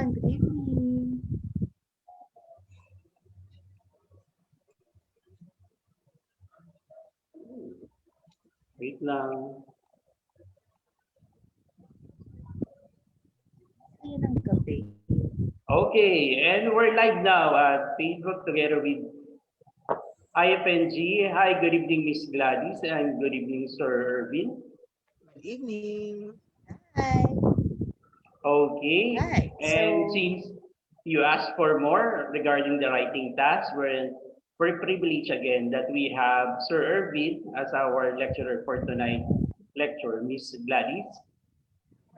everyone. Good evening. Wait lang. Ayun ang gabi. Okay, and we're live now at Facebook together with IFNG. Hi, good evening, Miss Gladys, and good evening, Sir Irvin. Good evening. Hi. Okay, Right. and So, since you asked for more regarding the writing task, we're privileged again that we have Sir Irvin as our lecturer for tonight's lecture, Miss Gladys.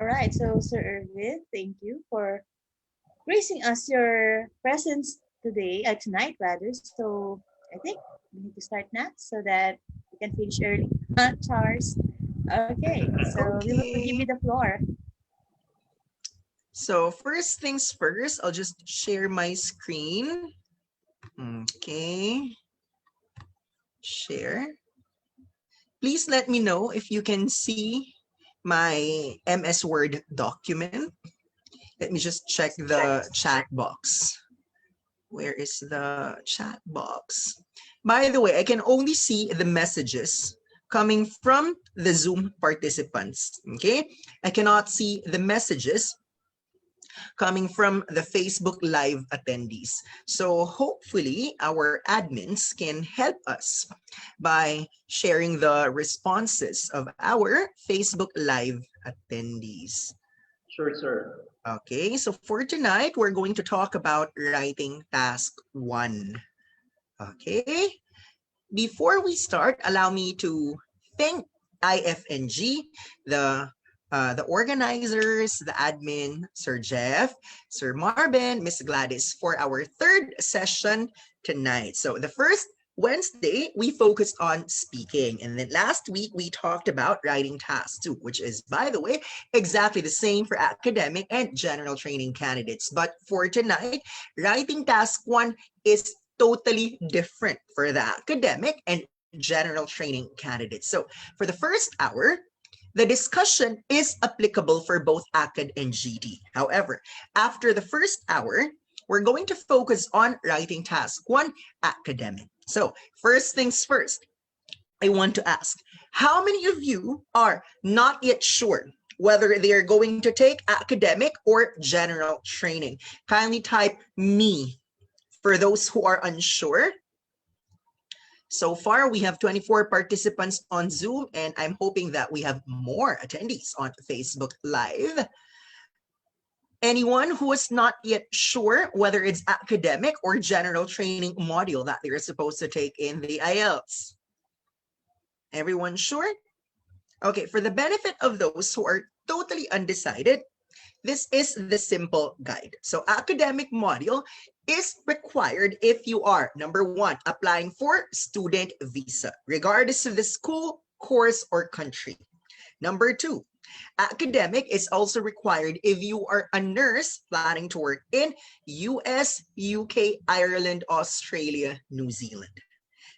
all right. So, Sir Irvin, thank you for gracing us your presence today, tonight rather. So, I think we need to start now so that we can finish early. Charles. Okay. So, we will give you Okay. the floor. So first things first, I'll just share my screen. Okay. Share. Please let me know if you can see my MS Word document. Let me just check the chat box. Where is the chat box? By the way, I can only see the messages coming from the Zoom participants. Okay. I cannot see the messages coming from the Facebook Live attendees. So hopefully our admins can help us by sharing the responses of our Facebook Live attendees. Sure, sir. Okay, so for tonight, we're going to talk about writing task 1. Okay, before we start, allow me to thank IFNG, the organizers, the admin, Sir Jeff, Sir Marvin, Miss Gladys, for our third session tonight. So the first Wednesday, we focused on speaking. And then last week, we talked about writing task 2, which is, by the way, exactly the same for academic and general training candidates. But for tonight, writing task 1 is totally different for the academic and general training candidates. So for the first hour, the discussion is applicable for both ACAD and GT. However, after the first hour, we're going to focus on writing task 1, academic. So first things first, I want to ask, how many of you are not yet sure whether they are going to take academic or general training? Kindly type me for those who are unsure. So far, we have 24 participants on Zoom, and I'm hoping that we have more attendees on Facebook Live. Anyone who is not yet sure whether it's academic or general training module that they're supposed to take in the IELTS? Everyone sure? Okay, for the benefit of those who are totally undecided, this is the simple guide. So academic module is required if you are, number 1, applying for student visa, regardless of the school, course, or country. Number 2, academic is also required if you are a nurse planning to work in US, UK, Ireland, Australia, New Zealand.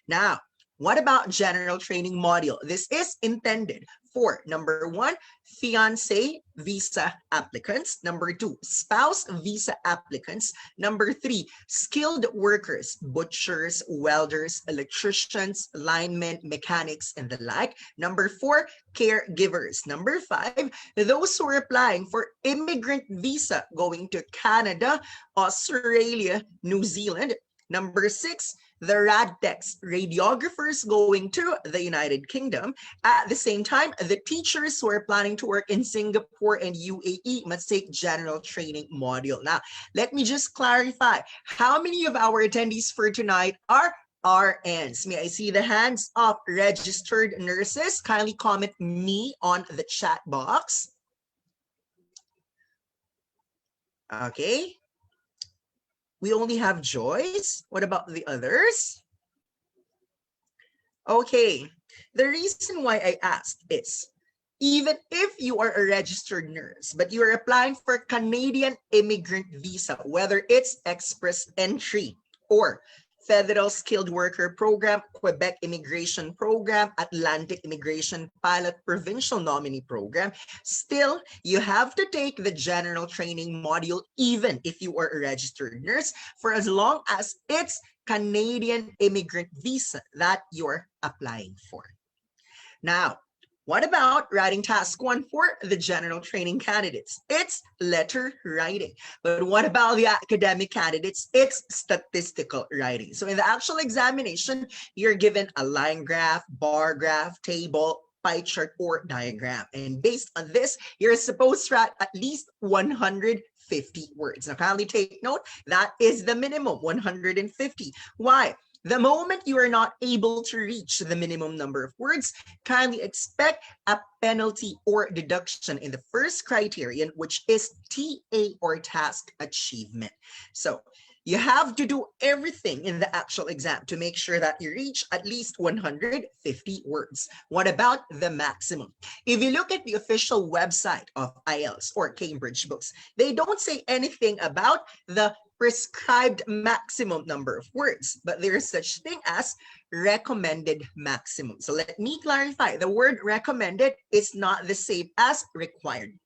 Now, what about general training module? This is intended for, number 1, fiancé visa applicants. Number 2, spouse visa applicants. Number 3, skilled workers, butchers, welders, electricians, linemen, mechanics, and the like. Number 4, caregivers. Number 5, those who are applying for immigrant visa going to Canada, Australia, New Zealand. Number 6, the RadTechs, radiographers going to the United Kingdom. At the same time, the teachers who are planning to work in Singapore and UAE must take general training module. Now, let me just clarify, how many of our attendees for tonight are RNs? May I see the hands of registered nurses? Kindly comment me on the chat box. Okay. We only have Joyce. What about the others? Okay, the reason why I asked is, even if you are a registered nurse, but you're applying for Canadian immigrant visa, whether it's express entry or Federal Skilled Worker Program, Quebec Immigration Program, Atlantic Immigration Pilot Provincial Nominee Program, still, you have to take the general training module even if you are a registered nurse for as long as it's Canadian immigrant visa that you're applying for. Now, what about writing task 1 for the general training candidates? It's letter writing. But what about the academic candidates? It's statistical writing. So in the actual examination, you're given a line graph, bar graph, table, pie chart, or diagram. And based on this, you're supposed to write at least 150 words. Now, kindly take note, that is the minimum, 150. Why? The moment you are not able to reach the minimum number of words, kindly expect a penalty or deduction in the first criterion, which is TA or task achievement. So you have to do everything in the actual exam to make sure that you reach at least 150 words. What about the maximum? If you look at the official website of Ielts or Cambridge Books, they don't say anything about the prescribed maximum number of words, but there is such thing as recommended maximum. So let me clarify, the word recommended is not the same as required.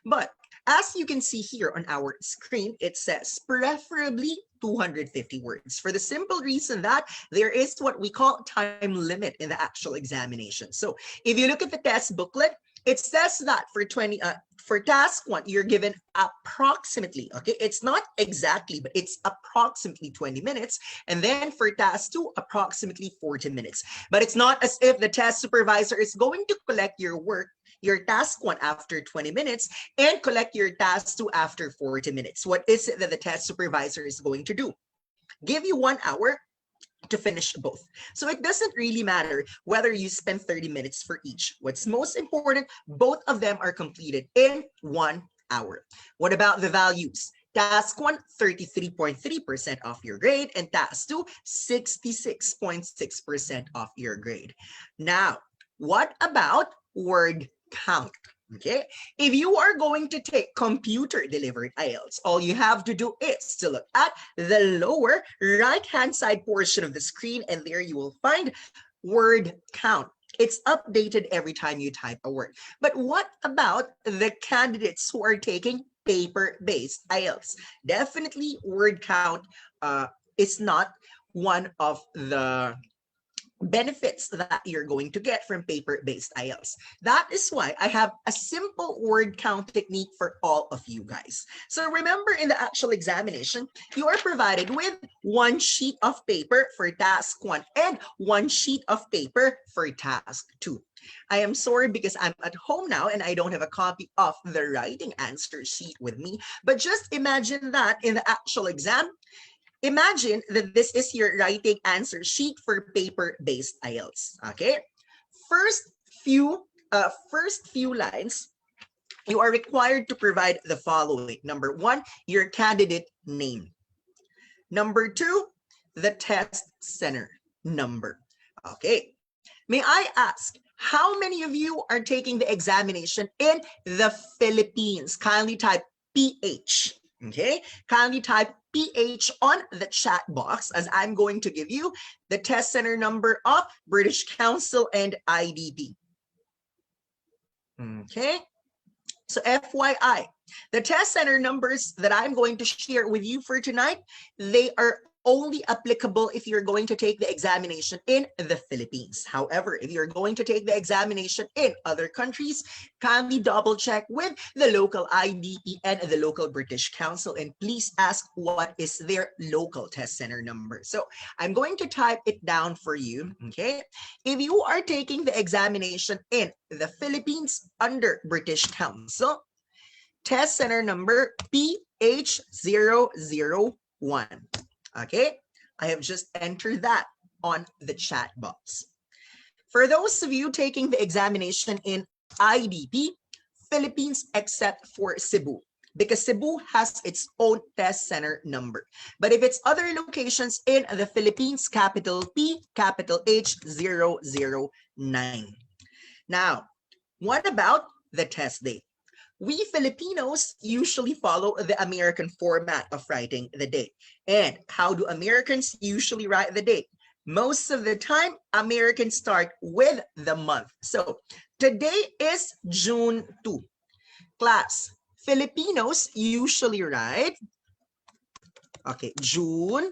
But as you can see here on our screen, it says preferably 250 words for the simple reason that there is what we call time limit in the actual examination. So if you look at the test booklet, it says that for task 1, you're given approximately, okay, it's not exactly, but it's approximately 20 minutes. And then for task 2, approximately 40 minutes. But it's not as if the test supervisor is going to collect your work, your task 1 after 20 minutes and collect your task 2 after 40 minutes. What is it that the test supervisor is going to do? Give you 1 hour to finish both. So it doesn't really matter whether you spend 30 minutes for each. What's most important, both of them are completed in 1 hour. What about the values? Task 1, 33.3% of your grade, and task 2, 66.6% of your grade. Now, what about word count? Okay, if you are going to take computer delivered IELTS, all you have to do is to look at the lower right hand side portion of the screen, and there you will find word count. It's updated every time you type a word. But what about the candidates who are taking paper-based IELTS? Definitely word count is not one of the benefits that you're going to get from paper-based IELTS. That is why I have a simple word count technique for all of you guys. So remember, in the actual examination, you are provided with 1 sheet of paper for task 1 and 1 sheet of paper for task 2. I am sorry because I'm at home now and I don't have a copy of the writing answer sheet with me, but just imagine that in the actual exam, imagine that this is your writing answer sheet for paper-based IELTS. Okay, first few lines, you are required to provide the following. Number 1, your candidate name. Number 2, the test center number. Okay, may I ask, how many of you are taking the examination in the Philippines? Kindly type PH. Okay, kindly type PH on the chat box, as I'm going to give you the test center number of British Council and IDP. Okay, so FYI, the test center numbers that I'm going to share with you for tonight, they are only applicable if you're going to take the examination in the Philippines. However, if you're going to take the examination in other countries, kindly double check with the local IDP and the local British Council, and please ask what is their local test center number. So I'm going to type it down for you, okay? If you are taking the examination in the Philippines under British Council, test center number PH001. Okay, I have just entered that on the chat box. For those of you taking the examination in IDP, Philippines except for Cebu, because Cebu has its own test center number. But if it's other locations in the Philippines, capital P, capital H009. Now, what about the test date? We Filipinos usually follow the American format of writing the date. And how do Americans usually write the date? Most of the time, Americans start with the month. So today is June 2. Class, Filipinos usually write, okay, June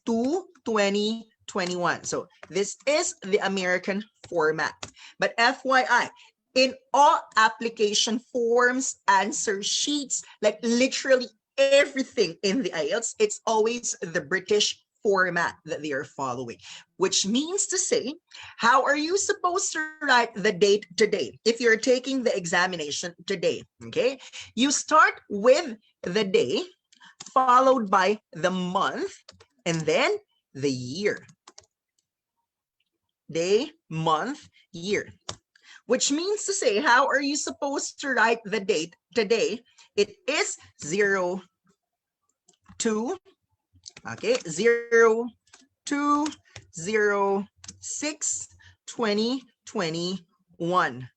2, 2021. So this is the American format. But FYI, in all application forms, answer sheets, like literally everything in the IELTS, it's always the British format that they are following, which means to say, how are you supposed to write the date today? If you're taking the examination today, okay, you start with the day, followed by the month, and then the year. Day, month, year. Which means to say, how are you supposed to write the date today? It is 0, 2, okay, 0, 2, 0, 6, 2021.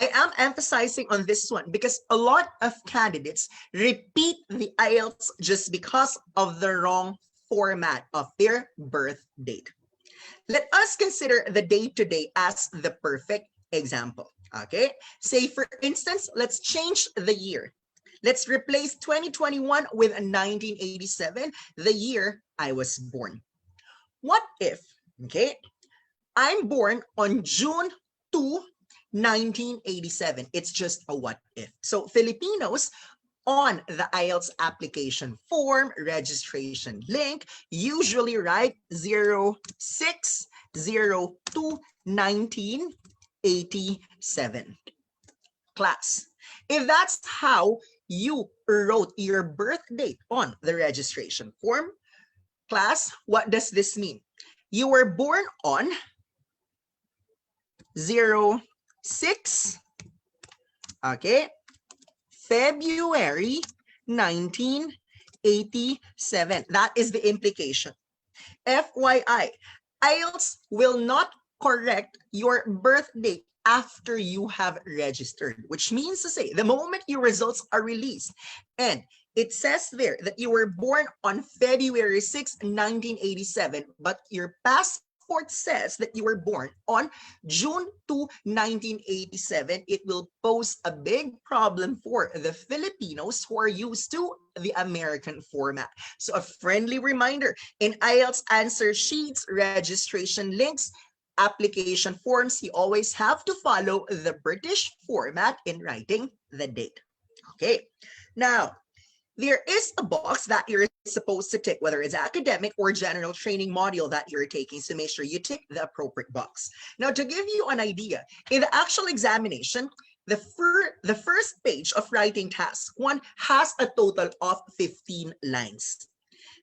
I am emphasizing on this one because a lot of candidates repeat the IELTS just because of the wrong format of their birth date. Let us consider the day today as the perfect example. Okay, say for instance, let's change the year. Let's replace 2021 with 1987, the year I was born. What if, okay, I'm born on June 2, 1987. It's just a what if. So Filipinos on the IELTS application form registration link usually write 06/02/1987. Class, if that's how you wrote your birth date on the registration form, class, what does this mean? You were born on 06, okay, February 1987. That is the implication. FYI, IELTS will not correct your birth date after you have registered, which means to say the moment your results are released and it says there that you were born on February 6, 1987, but your passport says that you were born on June 2, 1987, it will pose a big problem for the Filipinos who are used to the American format. So a friendly reminder, in IELTS answer sheets, registration links, application forms, you always have to follow the British format in writing the date. Okay, now there is a box that you're supposed to tick, whether it's academic or general training module that you're taking. So make sure you tick the appropriate box. Now, to give you an idea, in the actual examination, the first page of writing task 1 has a total of 15 lines.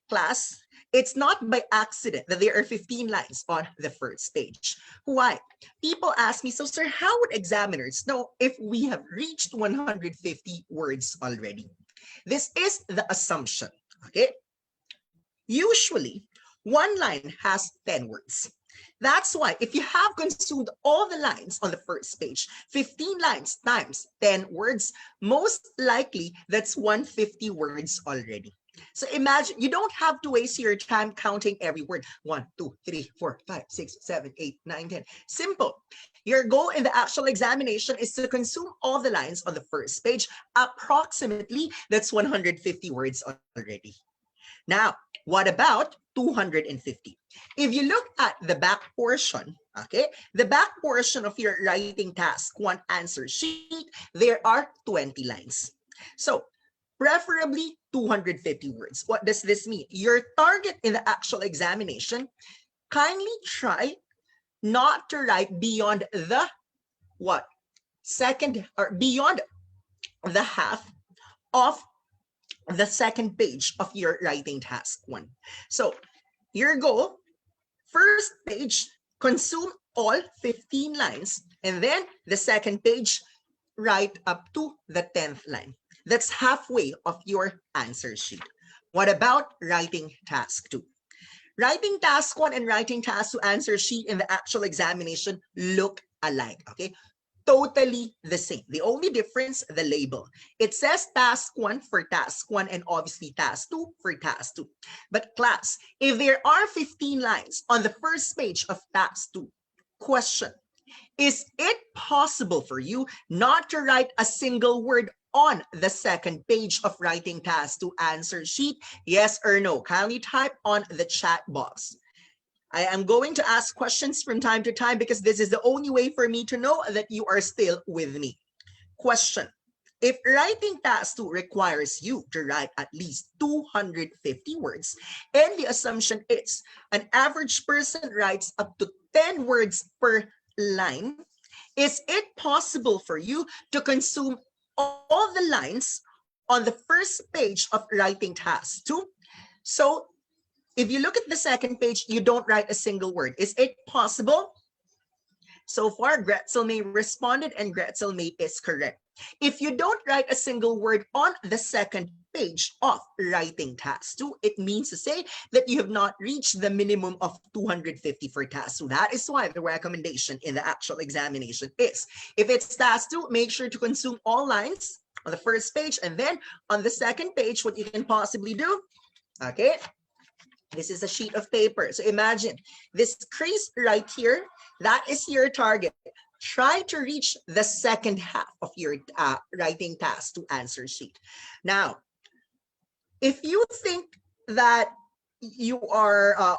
Class, it's not by accident that there are 15 lines on the first page. Why? People ask me, so sir, how would examiners know if we have reached 150 words already? This is the assumption, okay? Usually, one line has 10 words. That's why if you have consumed all the lines on the first page, 15 lines times 10 words, most likely that's 150 words already. So imagine, you don't have to waste your time counting every word. 1, 2, 3, 4, 5, 6, 7, 8, 9, 10. Simple. Your goal in the actual examination is to consume all the lines on the first page. Approximately, that's 150 words already. Now, what about 250? If you look at the back portion, okay, the back portion of your writing task 1 answer sheet, there are 20 lines. So preferably 250 words. What does this mean? Your target in the actual examination, kindly try not to write beyond the what? Second, or beyond the half of the second page of your writing task 1. So your goal, first page, consume all 15 lines, and then the second page, write up to the 10th line. That's halfway of your answer sheet. What about writing task 2? Writing task 1 and writing task 2 answer sheet in the actual examination look alike, okay? totally the same. The only difference, the label. It says task 1 for task 1 and obviously task 2 for task 2. But class, if there are 15 lines on the first page of task 2, question, is it possible for you not to write a single word on the second page of writing task 2 answer sheet? Yes or no? Kindly type on the chat box. I am going to ask questions from time to time because this is the only way for me to know that you are still with me. Question. If writing task 2 requires you to write at least 250 words, and the assumption is an average person writes up to 10 words per line, is it possible for you to consume all the lines on the first page of writing task 2? So if you look at the second page, you don't write a single word. Is it possible? So far, Gretzel May responded and Gretzel May is correct. If you don't write a single word on the second page of writing task 2, it means to say that you have not reached the minimum of 250 for task 2. That is why the recommendation in the actual examination is, if it's task 2, make sure to consume all lines on the first page, and then on the second page, what you can possibly do, okay, this is a sheet of paper. So imagine this crease right here, that is your target. Try to reach the second half of your writing task to answer sheet. Now, if you think that you are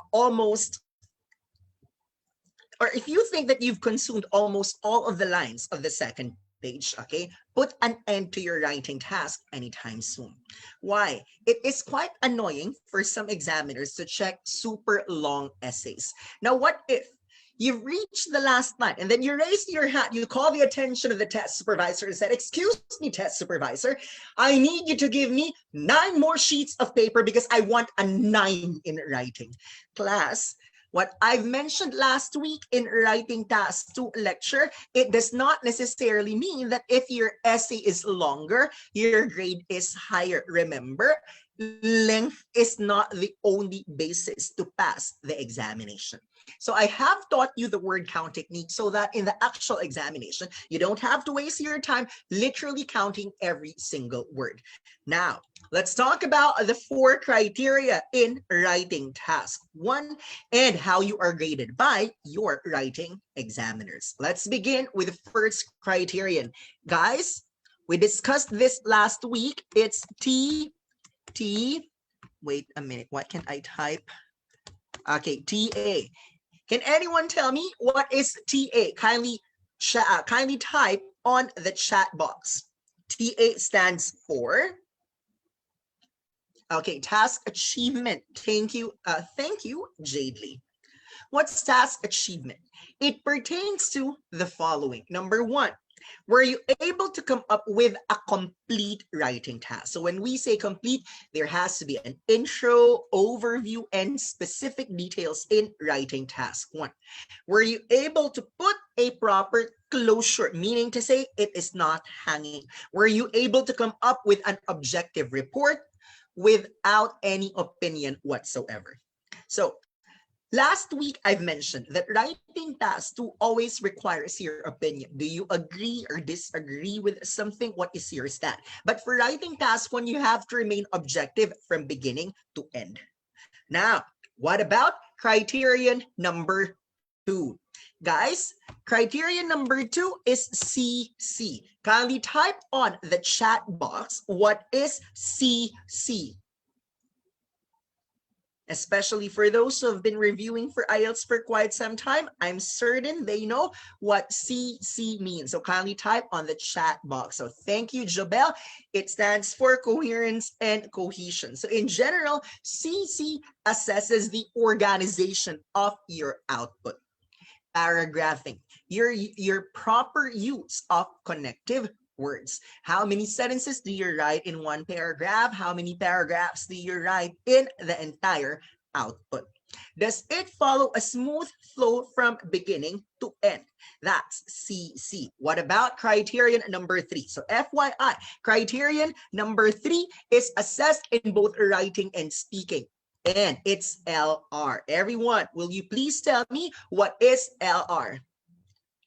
or if you think that you've consumed almost all of the lines of the second page, okay, put an end to your writing task anytime soon. Why? It is quite annoying for some examiners to check super long essays. Now, what if you've reached the last line and then you raise your hand, you call the attention of the test supervisor and said, excuse me, test supervisor, I need you to give me 9 more sheets of paper because I want a 9 in writing. Class, what I've mentioned last week in writing task 2 lecture, it does not necessarily mean that if your essay is longer, your grade is higher. Remember, length is not the only basis to pass the examination. So I have taught you the word count technique so that in the actual examination, you don't have to waste your time literally counting every single word. Now, let's talk about the 4 criteria in writing task 1 and how you are graded by your writing examiners. Let's begin with the first criterion. Guys, we discussed this last week. It's wait a minute, what can I type? Okay, TA. Can anyone tell me what is TA? Kindly type on the chat box. TA stands for, okay, task achievement. Thank you, Jadely. What's task achievement? It pertains to the following. Number 1, were you able to come up with a complete writing task? So when we say complete, there has to be an intro, overview, and specific details in writing task 1. Were you able to put a proper closure, meaning to say it is not hanging? Were you able to come up with an objective report without any opinion whatsoever? So last week, I've mentioned that writing task 2 always requires your opinion. Do you agree or disagree with something? What is your stand? But for writing task 1, you have to remain objective from beginning to end. Now, what about criterion number 2? Guys, criterion number 2 is CC. Kindly type on the chat box, what is CC? Especially for those who have been reviewing for IELTS for quite some time, I'm certain they know what CC means. So kindly type on the chat box. So thank you, Jobel. It stands for Coherence and Cohesion. So in general, CC assesses the organization of your output. Paragraphing, your proper use of connective words. How many sentences do you write in one paragraph? How many paragraphs do you write in the entire output? Does it follow a smooth flow from beginning to end? That's CC. What about criterion number 3? So FYI, criterion number 3 is assessed in both writing and speaking. And it's LR. Everyone, will you please tell me what is LR?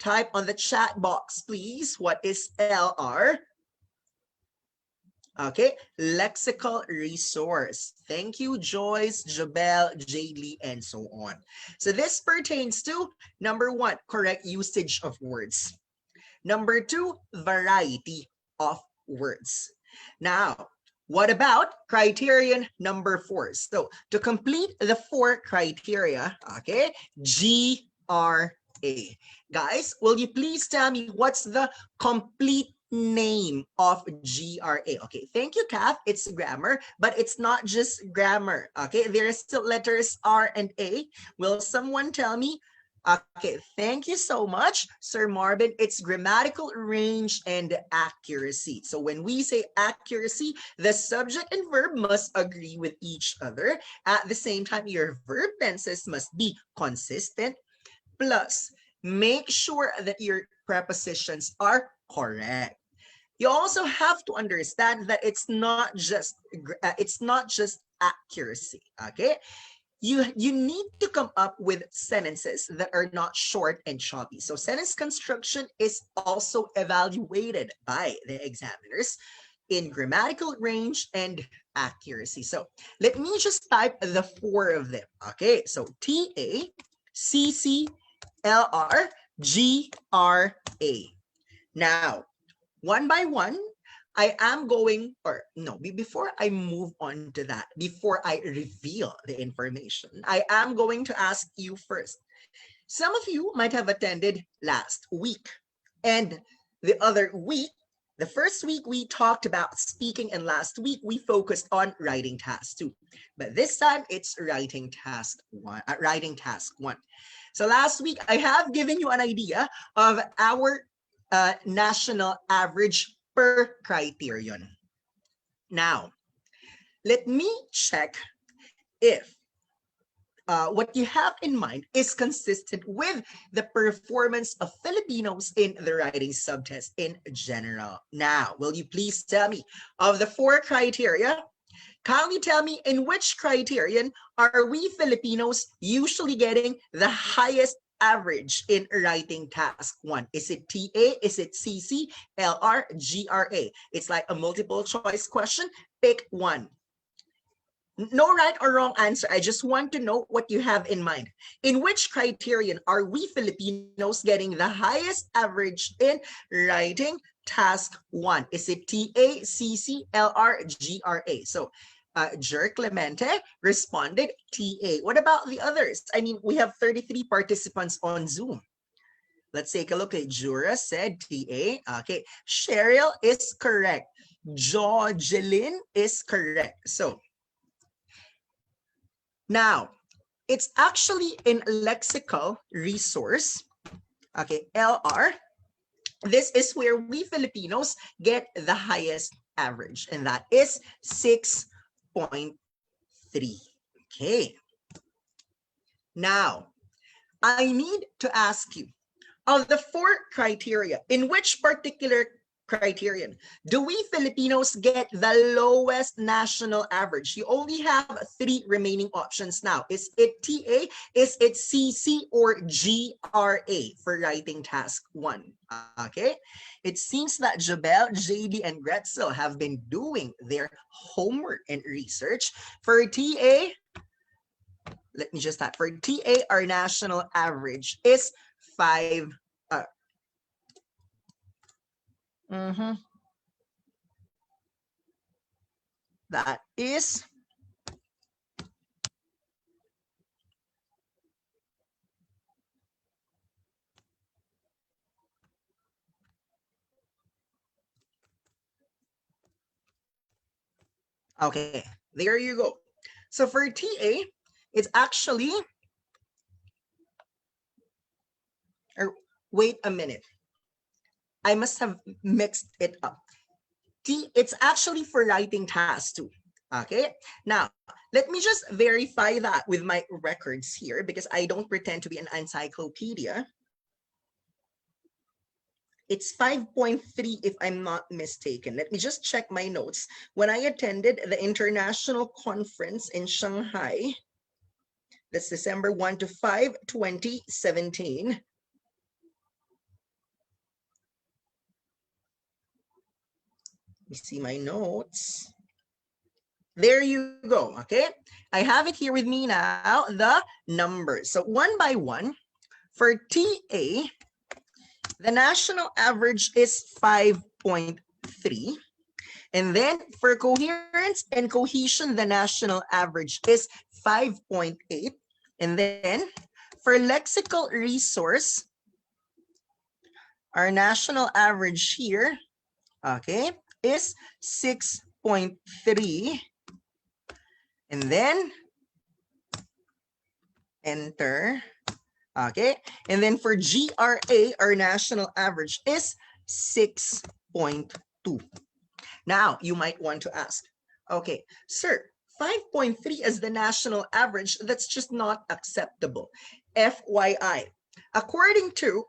Type on the chat box, please. What is LR? Okay, lexical resource. Thank you, Joyce, Jabel, Jaylee, and so on. So this pertains to number 1, correct usage of words. Number 2, variety of words. Now, what about criterion number 4? So to complete the 4 criteria, okay, GRA. Guys, will you please tell me what's the complete name of GRA? Okay, thank you, Kath. It's grammar, but it's not just grammar. Okay, there are still letters R and A. Will someone tell me? Okay, thank you so much, Sir Marvin. It's grammatical range and accuracy. So when we say accuracy, the subject and verb must agree with each other. At the same time, your verb tenses must be consistent. Plus, make sure that your prepositions are correct. You also have to understand that it's not just accuracy. Okay. You need to come up with sentences that are not short and choppy. So sentence construction is also evaluated by the examiners in grammatical range and accuracy. So let me just type the 4 of them. Okay, so TA, CC, LR, GRA. Now, one by one, I am going, or no, before I move on to that, before I reveal the information, I am going to ask you first. Some of you might have attended last week, and the other week, the first week we talked about speaking, and last week we focused on writing task 2. But this time it's writing task 1. So last week I have given you an idea of our national average per criterion. Now, let me check if what you have in mind is consistent with the performance of Filipinos in the writing subtest in general. Now, will you please tell me, of the 4 criteria, kindly tell me in which criterion are we Filipinos usually getting the highest average in writing task 1? Is it TA? Is it CC, LR, GRA? It's like a multiple choice question. Pick one. No right or wrong answer. I just want to know what you have in mind. In which criterion are we Filipinos getting the highest average in writing task 1? Is it TA, CC, LR, GRA? So Jer Clemente responded TA. What about the others? I mean, we have 33 participants on Zoom. Let's take a look at Jura said TA. Okay, Cheryl is correct. Jocelyn is correct. So now, it's actually in lexical resource, okay, LR. This is where we Filipinos get the highest average, and that is 6.3. Okay. Now, I need to ask you, of the 4 criteria, in which particular criterion do we Filipinos get the lowest national average? You only have 3 remaining options now. Is it TA, is it CC, or GRA for writing task 1? Okay, it seems that Jabel, JD, and Gretzel have been doing their homework and research. For TA, let me just type, for TA, our national average is 5. That is okay. There you go. So for TA, it's actually, or wait a minute. I must have mixed it up. It's actually for writing task 2. Okay, now let me just verify that with my records here, because I don't pretend to be an encyclopedia. It's 5.3 if I'm not mistaken. Let me just check my notes. When I attended the international conference in Shanghai, that's December 1 to 5, 2017. me see my notes. There you go, okay? I have it here with me now, the numbers. So one by one, for TA, the national average is 5.3. And then for coherence and cohesion, the national average is 5.8. And then for lexical resource, our national average here, okay, is 6.3. And then enter. Okay. And then for GRA, our national average is 6.2. Now, you might want to ask, okay, sir, 5.3 is the national average. That's just not acceptable. FYI, according to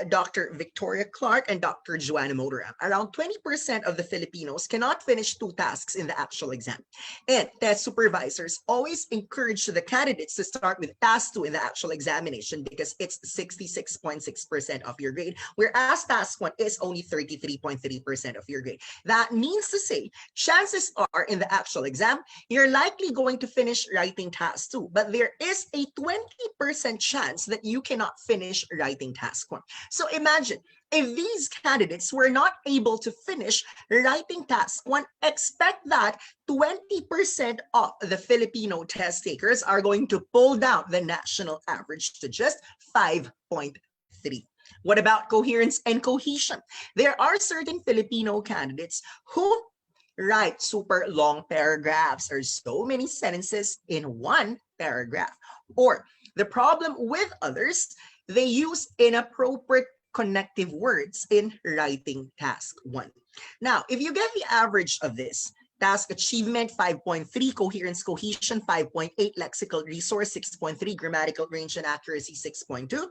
Dr. Victoria Clark and Dr. Joanna Motoram, around 20% of the Filipinos cannot finish 2 tasks in the actual exam. And test supervisors always encourage the candidates to start with task 2 in the actual examination because it's 66.6% of your grade, whereas task 1 is only 33.3% of your grade. That means to say, chances are in the actual exam, you're likely going to finish writing task 2, but there is a 20% chance that you cannot finish writing task 1. So imagine if these candidates were not able to finish writing task 1, expect that 20% of the Filipino test takers are going to pull down the national average to just 5.3. What about coherence and cohesion? There are certain Filipino candidates who write super long paragraphs or so many sentences in one paragraph. Or the problem with others, they use inappropriate connective words in writing task 1. Now, if you get the average of this, task achievement 5.3, coherence cohesion 5.8, lexical resource 6.3, grammatical range and accuracy 6.2.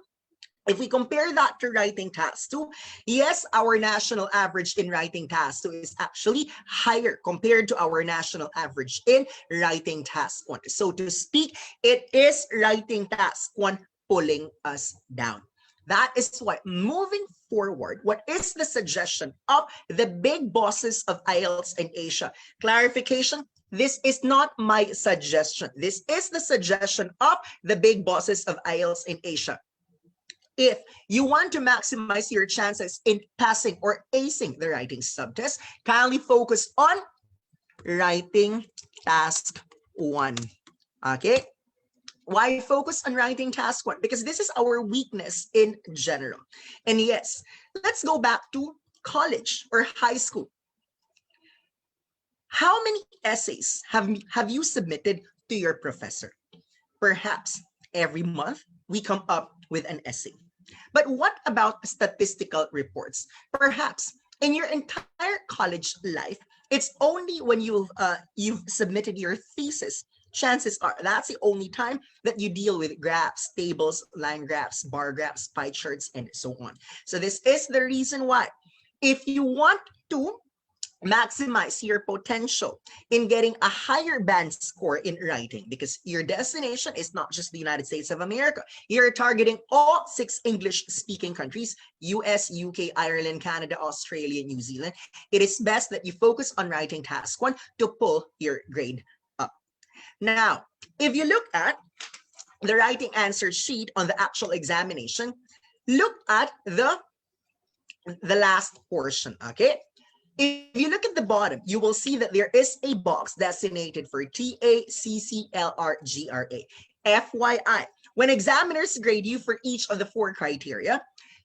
If we compare that to writing task 2, yes, our national average in writing task 2 is actually higher compared to our national average in writing task 1. So to speak, it is writing task 1 pulling us down. That is why moving forward, what is the suggestion of the big bosses of IELTS in Asia? Clarification, this is not my suggestion. This is the suggestion of the big bosses of IELTS in Asia. If you want to maximize your chances in passing or acing the writing subtest, kindly focus on writing task 1. Okay? Why focus on writing task 1? Because this is our weakness in general. And yes, let's go back to college or high school. How many essays have you submitted to your professor? Perhaps every month we come up with an essay. But what about statistical reports? Perhaps in your entire college life, it's only when you've submitted your thesis, chances are that's the only time that you deal with graphs, tables, line graphs, bar graphs, pie charts, and so on. So this is the reason why if you want to maximize your potential in getting a higher band score in writing, because your destination is not just the United States of America. You're targeting all 6 English-speaking countries, US, UK, Ireland, Canada, Australia, New Zealand. It is best that you focus on writing task 1 to pull your grade up. Now, if you look at the writing answer sheet on the actual examination, look at the last portion, okay? If you look at the bottom, you will see that there is a box designated for TA, CC, LR, GRA. FYI, when examiners grade you for each of the 4 criteria,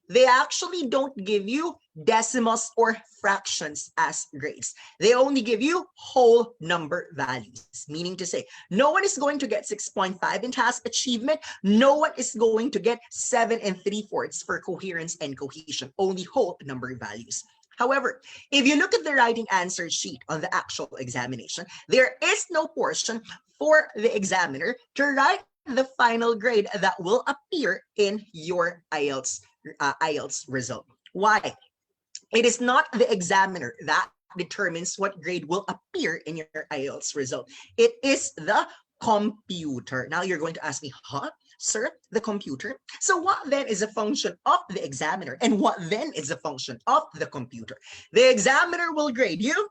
they actually don't give you decimals or fractions as grades. They only give you whole number values, meaning to say, no one is going to get 6.5 in task achievement. No one is going to get 7 3/4 for coherence and cohesion, only whole number values. However, if you look at the writing answer sheet on the actual examination, there is no portion for the examiner to write the final grade that will appear in your IELTS result. Why? It is not the examiner that determines what grade will appear in your IELTS result. It is the computer. Now you're going to ask me, huh? Sir, the computer. So what then is a function of the examiner? And what then is a function of the computer? The examiner will grade you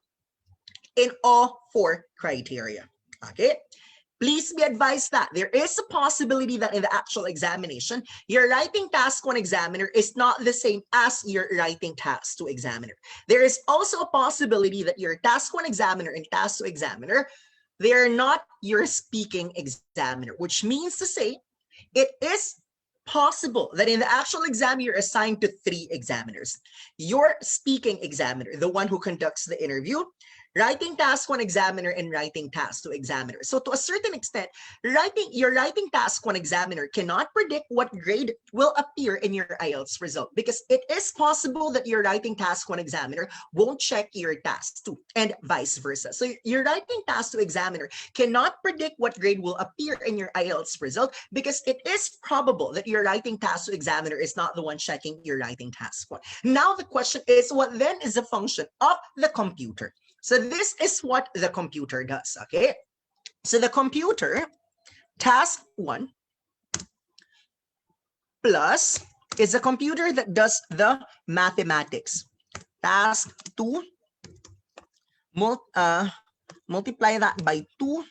in all 4 criteria. Okay? Please be advised that there is a possibility that in the actual examination, your writing task 1 examiner is not the same as your writing task 2 examiner. There is also a possibility that your task 1 examiner and task 2 examiner, they are not your speaking examiner, which means to say, it is possible that in the actual exam, you're assigned to 3 examiners. Your speaking examiner, the one who conducts the interview, writing task 1 examiner, and writing task 2 examiner. So to a certain extent, your writing task 1 examiner cannot predict what grade will appear in your IELTS result, because it is possible that your writing task 1 examiner won't check your task 2 and vice versa. So your writing task 2 examiner cannot predict what grade will appear in your IELTS result, because it is probable that your writing task 2 examiner is not the one checking your writing task 1. Now the question is, what then is a function of the computer? So this is what the computer does, okay? So the computer, task 1 plus is a computer that does the mathematics. Task 2, multiply that by 2,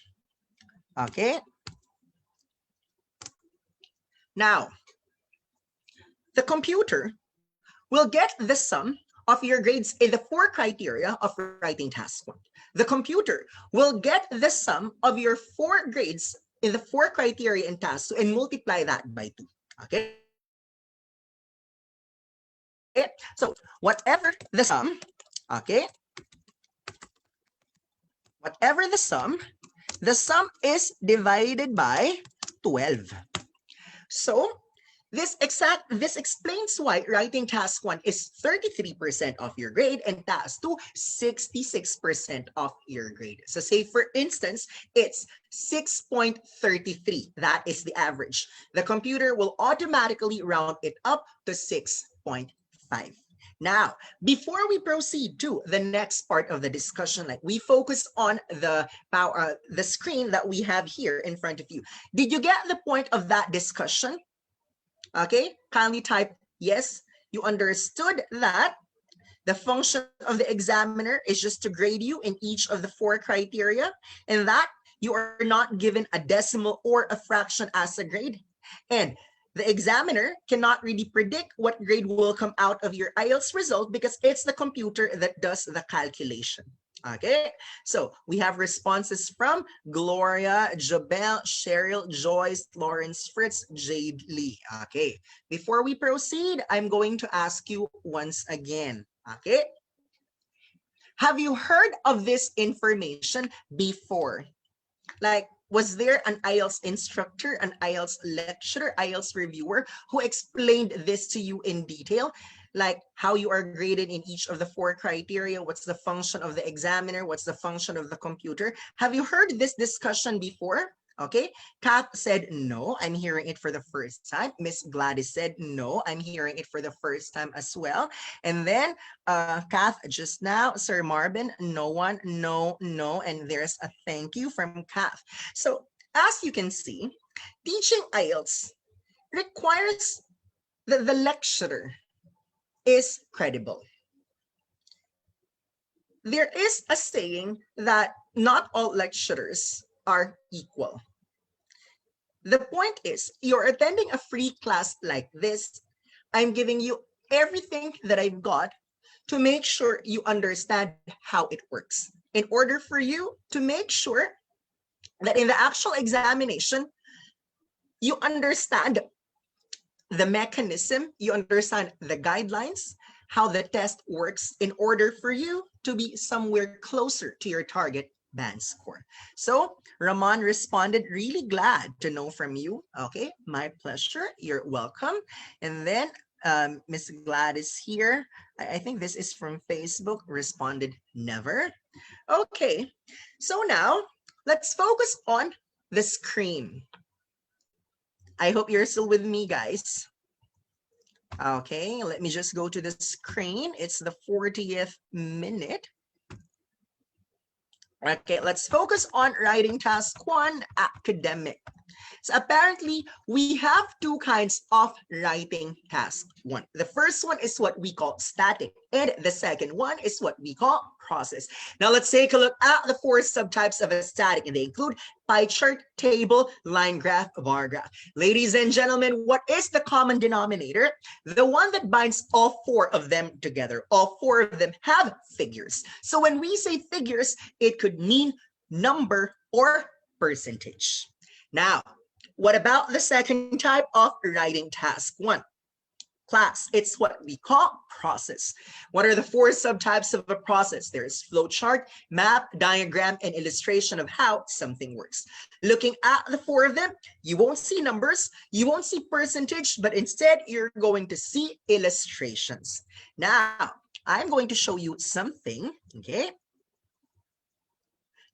okay? Now, the computer will get the sum of your grades in the 4 criteria of writing task 1. The computer will get the sum of your 4 grades in the 4 criteria in task 2 and multiply that by 2. Okay? So whatever the sum, okay? Whatever the sum is divided by 12. So this explains why writing task 1 is 33% of your grade and task 2 66% of your grade. So say for instance, it's 6.33. That is the average. The computer will automatically round it up to 6.5. Now, before we proceed to the next part of the discussion, like we focus on the screen that we have here in front of you. Did you get the point of that discussion? Okay, kindly type yes. You understood that the function of the examiner is just to grade you in each of the 4 criteria, and that you are not given a decimal or a fraction as a grade. And the examiner cannot really predict what grade will come out of your IELTS result, because it's the computer that does the calculation. Okay, so we have responses from Gloria, Jobel, Cheryl, Joyce, Lawrence, Fritz, Jade Lee. Okay, before we proceed, I'm going to ask you once again. Okay, have you heard of this information before? Like, was there an IELTS instructor, an IELTS lecturer, IELTS reviewer who explained this to you in detail? Like how you are graded in each of the 4 criteria, what's the function of the examiner, what's the function of the computer? Have you heard this discussion before? Okay, Kath said no, I'm hearing it for the first time. Miss Gladys said no, I'm hearing it for the first time as well. And then Kath just now, Sir Marvin, no one, no, and there's a thank you from Kath. So as you can see, teaching IELTS requires that the lecturer is credible. There is a saying that not all lecturers are equal. The point is, you're attending a free class like this. I'm giving you everything that I've got to make sure you understand how it works, in order for you to make sure that in the actual examination, you understand the mechanism, you understand the guidelines, how the test works, in order for you to be somewhere closer to your target band score. So Ramon responded, really glad to know from you. Okay, my pleasure, you're welcome. And then Miss Gladys here, I think this is from Facebook, responded never. Okay, so now let's focus on the screen. I hope you're still with me, guys. Okay, let me just go to the screen. It's the 40th minute. Okay, let's focus on writing task 1, academic. So apparently, we have two kinds of writing task. One, the first one is what we call static, and the second one is what we call process. Now let's take a look at the four subtypes of a static, and they include pie chart, table, line graph, bar graph. Ladies and gentlemen, what is the common denominator? The one that binds all four of them together. All four of them have figures. So when we say figures, it could mean number or percentage. Now, what about the second type of writing task? One, class. It's what we call process. What are the four subtypes of a process? There is flowchart, map, diagram, and illustration of how something works. Looking at the four of them, you won't see numbers, you won't see percentage, but instead you're going to see illustrations. Now, I'm going to show you something, okay?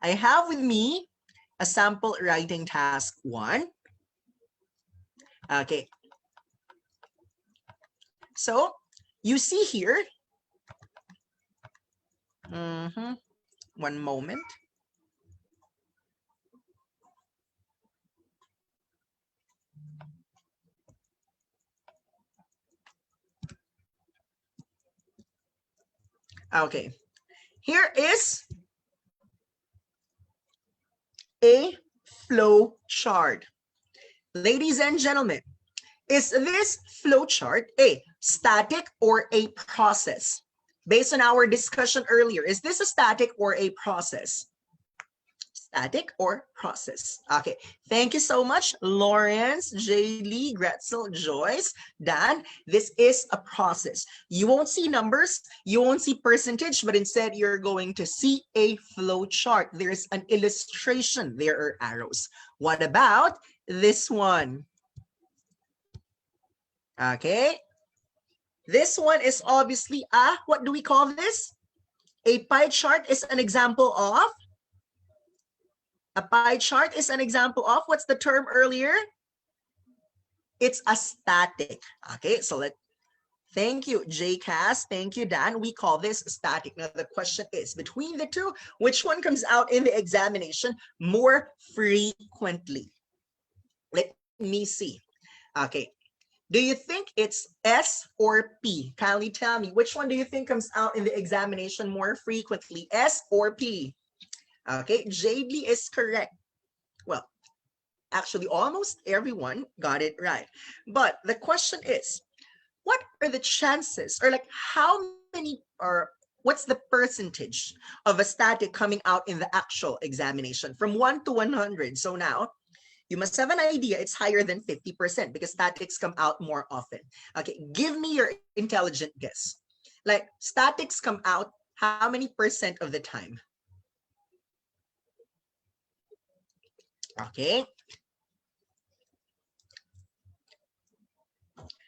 I have with me a sample writing task 1. Okay. So you see here, one moment. Okay, here is a flow chart. Ladies and gentlemen, is this flow chart a static or a process? Based on our discussion earlier, is this a static or a process? Static or process? Okay, thank you so much, Lawrence, Jaylee, Gretzel, Joyce, Dan. This is a process. You won't see numbers, you won't see percentage, but instead you're going to see a flow chart. There's an illustration, there are arrows. What about this one? Okay, this one is obviously a, what do we call this? A pie chart is an example of, a pie chart is an example of, what's the term earlier? It's a static. Okay, so thank you, JCAS, thank you, Dan. We call this static. Now the question is, between the two, which one comes out in the examination more frequently? Let me see. Okay. Do you think it's S or P? Kindly tell me, which one do you think comes out in the examination more frequently, S or P? Okay, JB is correct. Well, actually, almost everyone got it right. But the question is, what are the chances, or like how many, or what's the percentage of a static coming out in the actual examination from 1 to 100? So now, you must have an idea it's higher than 50% because statics come out more often. Okay, give me your intelligent guess. Like statics come out how many percent of the time? Okay.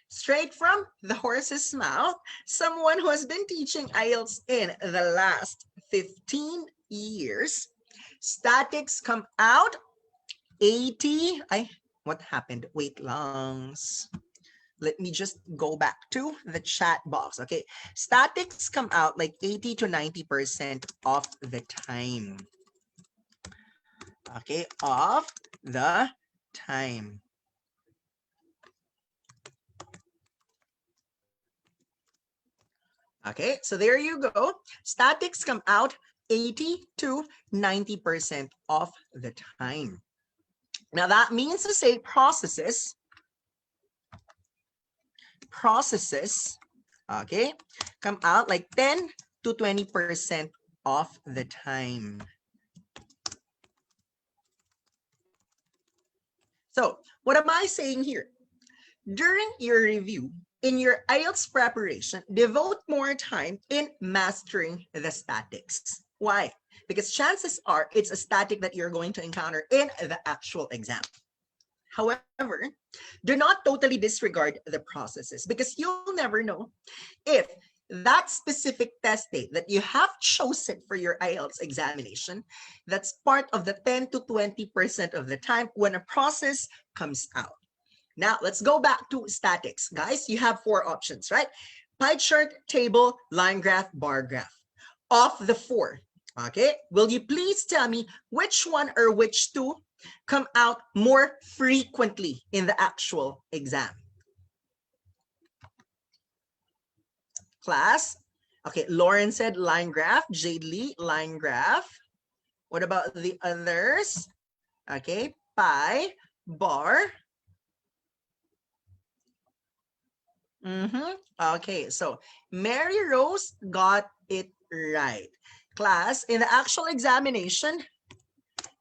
Straight from the horse's mouth, someone who has been teaching IELTS in the last 15 years, statics come out 80. What happened? Wait, lungs. Let me just go back to the chat box. Okay, statics come out like 80 to 90% of the time. Okay, of the time. Okay, so there you go. Statics come out 80 to 90% of the time. Now that means to say processes, okay, come out like 10 to 20% of the time. So what am I saying here? During your review, in your IELTS preparation, devote more time in mastering the statics. Why? Because chances are it's a static that you're going to encounter in the actual exam. However, do not totally disregard the processes because you'll never know if that specific test date that you have chosen for your IELTS examination, that's part of the 10 to 20% of the time when a process comes out. Now, let's go back to statics. Guys, you have 4 options, right? Pie chart, table, line graph, bar graph. Of the 4, okay, will you please tell me which one or which 2 come out more frequently in the actual exam? Class? Okay, Lauren said line graph. Jade Lee, line graph. What about the others? Okay, pie, bar. Okay, so Mary Rose got it right. Class, in the actual examination,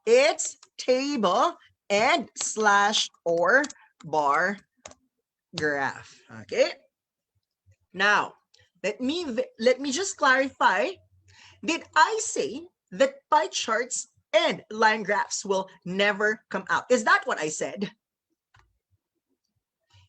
it's table and slash or bar graph. Okay. Now, let me just clarify. Did I say that pie charts and line graphs will never come out? Is that what I said?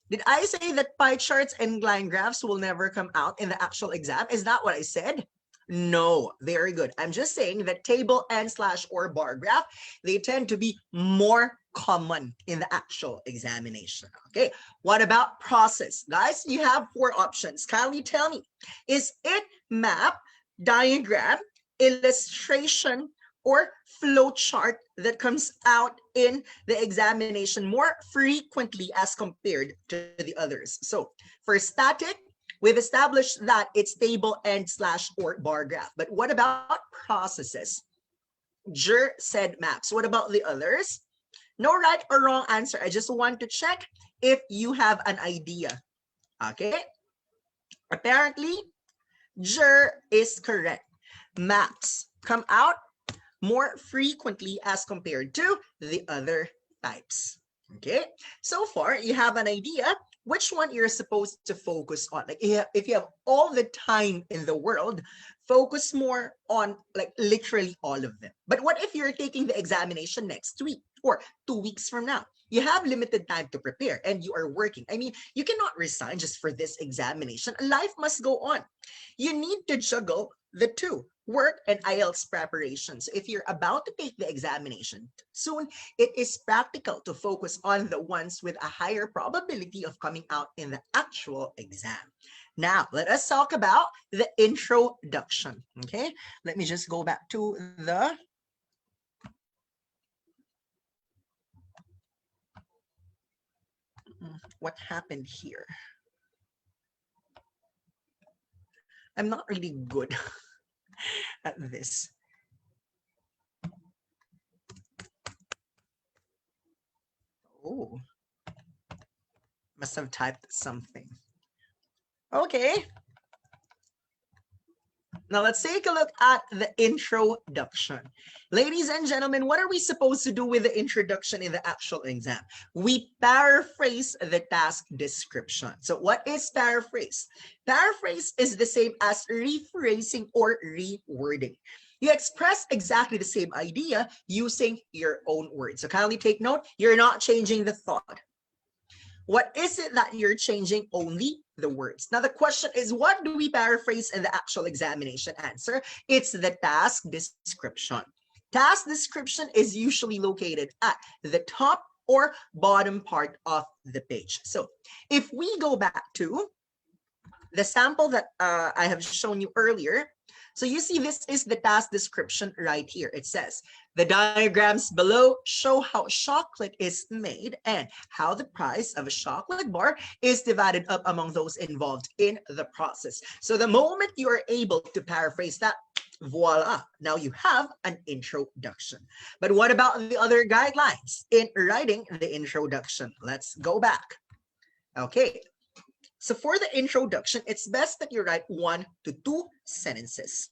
Did I say that pie charts and line graphs will never come out in the actual exam? Is that what I said? No, very good. I'm just saying that table and slash or bar graph, they tend to be more common in the actual examination. Okay, what about process? Guys, you have 4 options. Kindly tell me, is it map, diagram, illustration, or flow chart that comes out in the examination more frequently as compared to the others? So for static, we've established that it's table and slash or bar graph. But what about processes? Jer said maps. What about the others? No right or wrong answer. I just want to check if you have an idea. Okay. Apparently, Jer is correct. Maps come out more frequently as compared to the other types. Okay, so far you have an idea which one you're supposed to focus on. Like if you have all the time in the world, focus more on like literally all of them. But what if you're taking the examination next week or 2 weeks from now? You have limited time to prepare and you are working. I mean, you cannot resign just for this examination. Life must go on. You need to juggle the two, work and IELTS preparations. If you're about to take the examination soon, it is practical to focus on the ones with a higher probability of coming out in the actual exam. Now, let us talk about the introduction. Okay, let me just go back to the what happened here. I'm not really good at this. Oh, must have typed something. Okay. Now let's take a look at the introduction. Ladies and gentlemen, what are we supposed to do with the introduction in the actual exam? We paraphrase the task description. So what is paraphrase? Paraphrase is the same as rephrasing or rewording. You express exactly the same idea using your own words. So kindly take note, you're not changing the thought. What is it that you're changing? Only the words. Now the question is, what do we paraphrase in the actual examination answer? It's the task description. Task description is usually located at the top or bottom part of the page. So if we go back to the sample that I have shown you earlier, so you see this is the task description right here. It says, the diagrams below show how chocolate is made and how the price of a chocolate bar is divided up among those involved in the process. So the moment you are able to paraphrase that, voila, now you have an introduction. But what about the other guidelines in writing the introduction? Let's go back. Okay. So for the introduction, it's best that you write 1 to 2 sentences.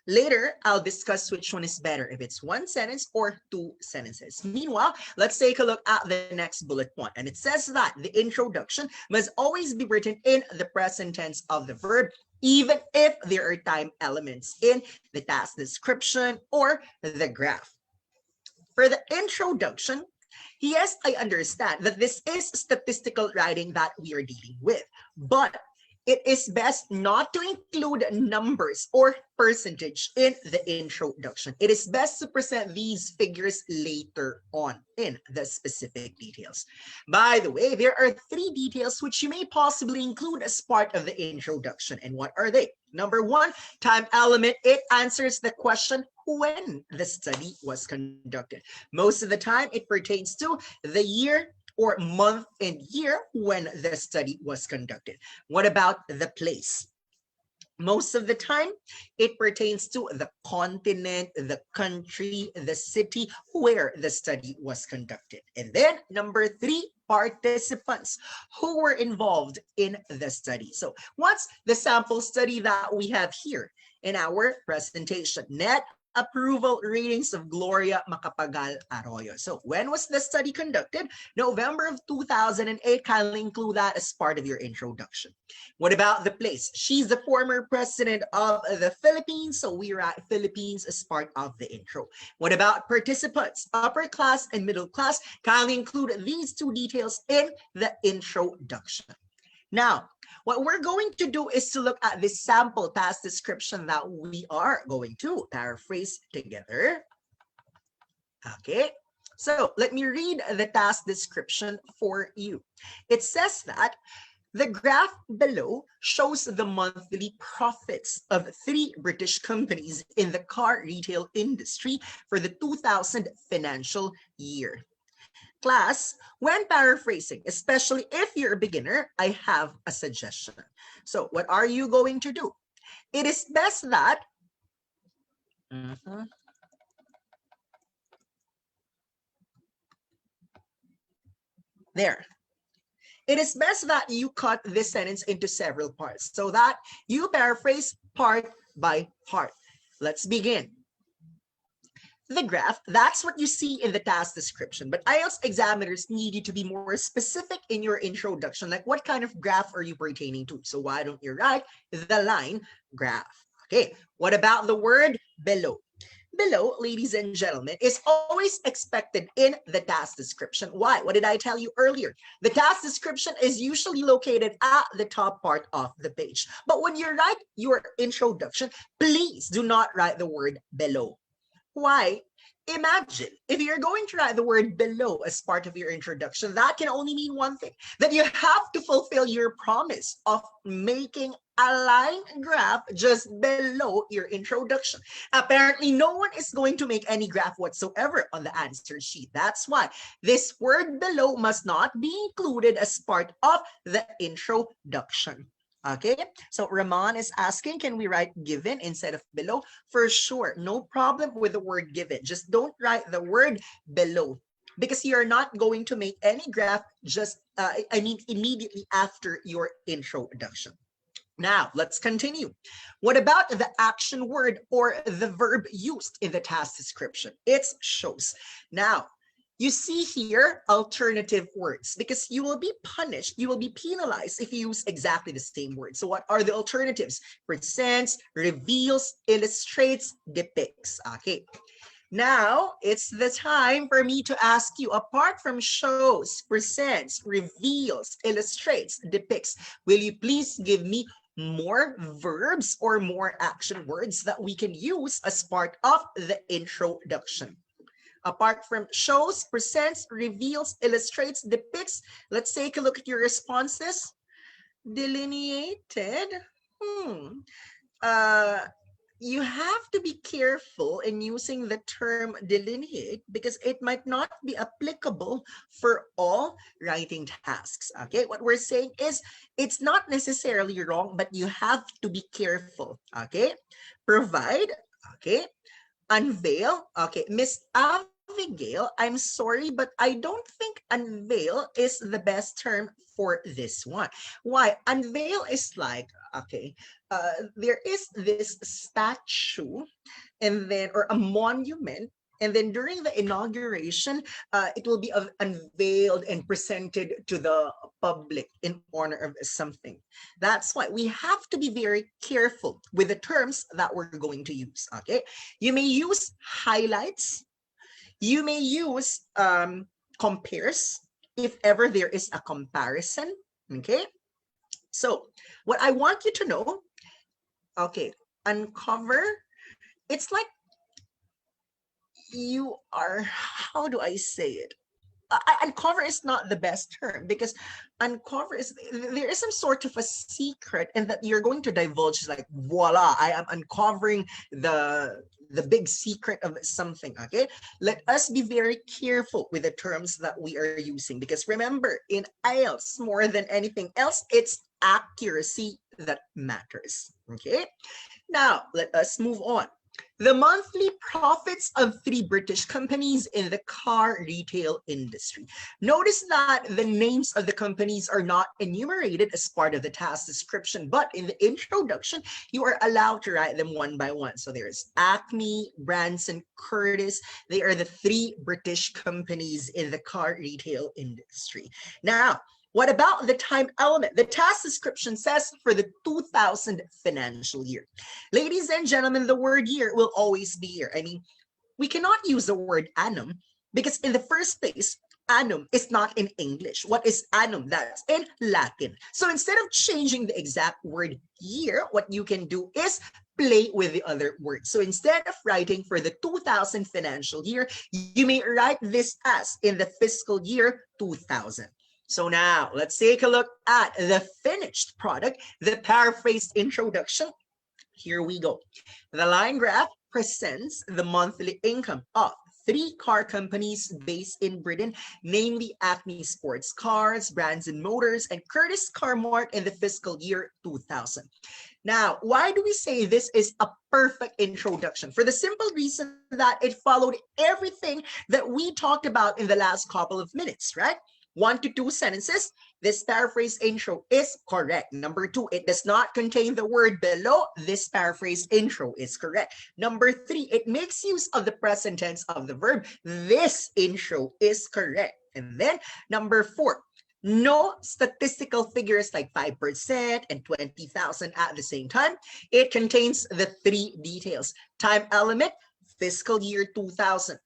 Later, I'll discuss which one is better, if it's 1 sentence or 2 sentences. Meanwhile, let's take a look at the next bullet point. And it says that the introduction must always be written in the present tense of the verb, even if there are time elements in the task description or the graph. For the introduction, yes, I understand that this is statistical writing that we are dealing with, but it is best not to include numbers or percentage in the introduction. It is best to present these figures later on in the specific details. By the way, there are 3 details which you may possibly include as part of the introduction. And what are they? Number 1, time element. It answers the question when the study was conducted. Most of the time, it pertains to the year or month and year when the study was conducted. What about the place? Most of the time, it pertains to the continent, the country, the city where the study was conducted. And then number 3, participants who were involved in the study. So what's the sample study that we have here in our presentation? Net approval ratings of Gloria Macapagal Arroyo. So when was the study conducted? November of 2008. Kindly include that as part of your introduction. What about the place? She's the former president of the Philippines, so we write Philippines as part of the intro. What about participants? Upper class and middle class. Kindly include these 2 details in the introduction. Now, what we're going to do is to look at this sample task description that we are going to paraphrase together. Okay, so let me read the task description for you. It says that the graph below shows the monthly profits of 3 British companies in the car retail industry for the 2000 financial year. Class, when paraphrasing, especially if you're a beginner, I have a suggestion. So what are you going to do? It is best that there. It is best that you cut this sentence into several parts so that you paraphrase part by part. Let's begin. The graph, that's what you see in the task description, but IELTS examiners need you to be more specific in your introduction, like what kind of graph are you pertaining to? So why don't you write the line graph? Okay, what about the word below? Below, ladies and gentlemen, is always expected in the task description. Why? What did I tell you earlier? The task description is usually located at the top part of the page. But when you write your introduction, please do not write the word below. Why? Imagine if you're going to write the word below as part of your introduction, that can only mean one thing, that you have to fulfill your promise of making a line graph just below your introduction. Apparently, no one is going to make any graph whatsoever on the answer sheet. That's why this word below must not be included as part of the introduction. Okay, so Ramon is asking, can we write given instead of below? For sure, no problem with the word given. Just don't write the word below because you're not going to make any graph just, immediately after your introduction. Now, let's continue. What about the action word or the verb used in the task description? It's shows. Now, you see here alternative words because you will be punished, you will be penalized if you use exactly the same word. So what are the alternatives? Presents, reveals, illustrates, depicts. Okay. Now it's the time for me to ask you, apart from shows, presents, reveals, illustrates, depicts, will you please give me more verbs or more action words that we can use as part of the introduction? Apart from shows, presents, reveals, illustrates, depicts, let's take a look at your responses. Delineated. You have to be careful in using the term delineate because it might not be applicable for all writing tasks. Okay, what we're saying is it's not necessarily wrong, but you have to be careful. Okay, provide. Okay, unveil. Okay, Miss Abigail, I'm sorry, but I don't think unveil is the best term for this one. Why? Unveil is like, okay, there is this statue and then, or a monument, and then during the inauguration, it will be unveiled and presented to the public in honor of something. That's why we have to be very careful with the terms that we're going to use, okay? You may use highlights. You may use compares if ever there is a comparison, okay? So what I want you to know, okay, uncover, it's like you are, how do I say it? Uncover is not the best term because uncover is, there is some sort of a secret and that you're going to divulge like voila, I am uncovering the big secret of something. Okay, let us be very careful with the terms that we are using, because remember, in IELTS, more than anything else, it's accuracy that matters. Okay, now let us move on. The monthly profits of 3 British companies in the car retail industry. Notice that the names of the companies are not enumerated as part of the task description, but in the introduction, you are allowed to write them one by one. So there's Acme, Branson, Curtis. They are the 3 British companies in the car retail industry. Now, what about the time element? The task description says for the 2000 financial year. Ladies and gentlemen, the word year will always be here. I mean, we cannot use the word annum because in the first place, annum is not in English. What is annum? That's in Latin. So instead of changing the exact word year, what you can do is play with the other words. So instead of writing for the 2000 financial year, you may write this as in the fiscal year 2000. So now let's take a look at the finished product, the paraphrased introduction. Here we go. The line graph presents the monthly income of 3 car companies based in Britain, namely Acme Sports Cars, Branson Motors, and Curtis Car Mart in the fiscal year 2000. Now, why do we say this is a perfect introduction? For the simple reason that it followed everything that we talked about in the last couple of minutes, right? 1 to 2 sentences. This paraphrase intro is correct. Number 2, it does not contain the word below. This paraphrase intro is correct. Number 3, it makes use of the present tense of the verb. This intro is correct. And then number 4, no statistical figures like 5% and 20,000 at the same time. It contains the 3 details. Time element, fiscal year 2000.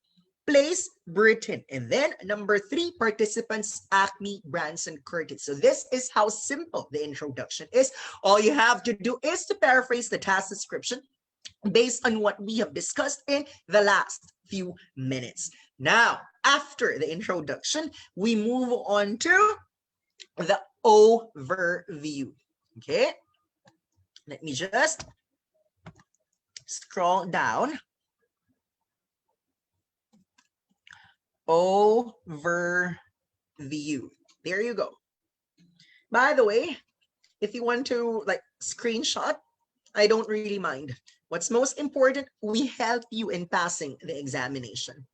Place, Britain. And then number 3, participants, Acme, Branson, Curtis. So this is how simple the introduction is. All you have to do is to paraphrase the task description based on what we have discussed in the last few minutes. Now, after the introduction, we move on to the overview. Okay, let me just scroll down. Overview. There you go. By the way, if you want to like screenshot, I don't really mind. What's most important, we help you in passing the examination.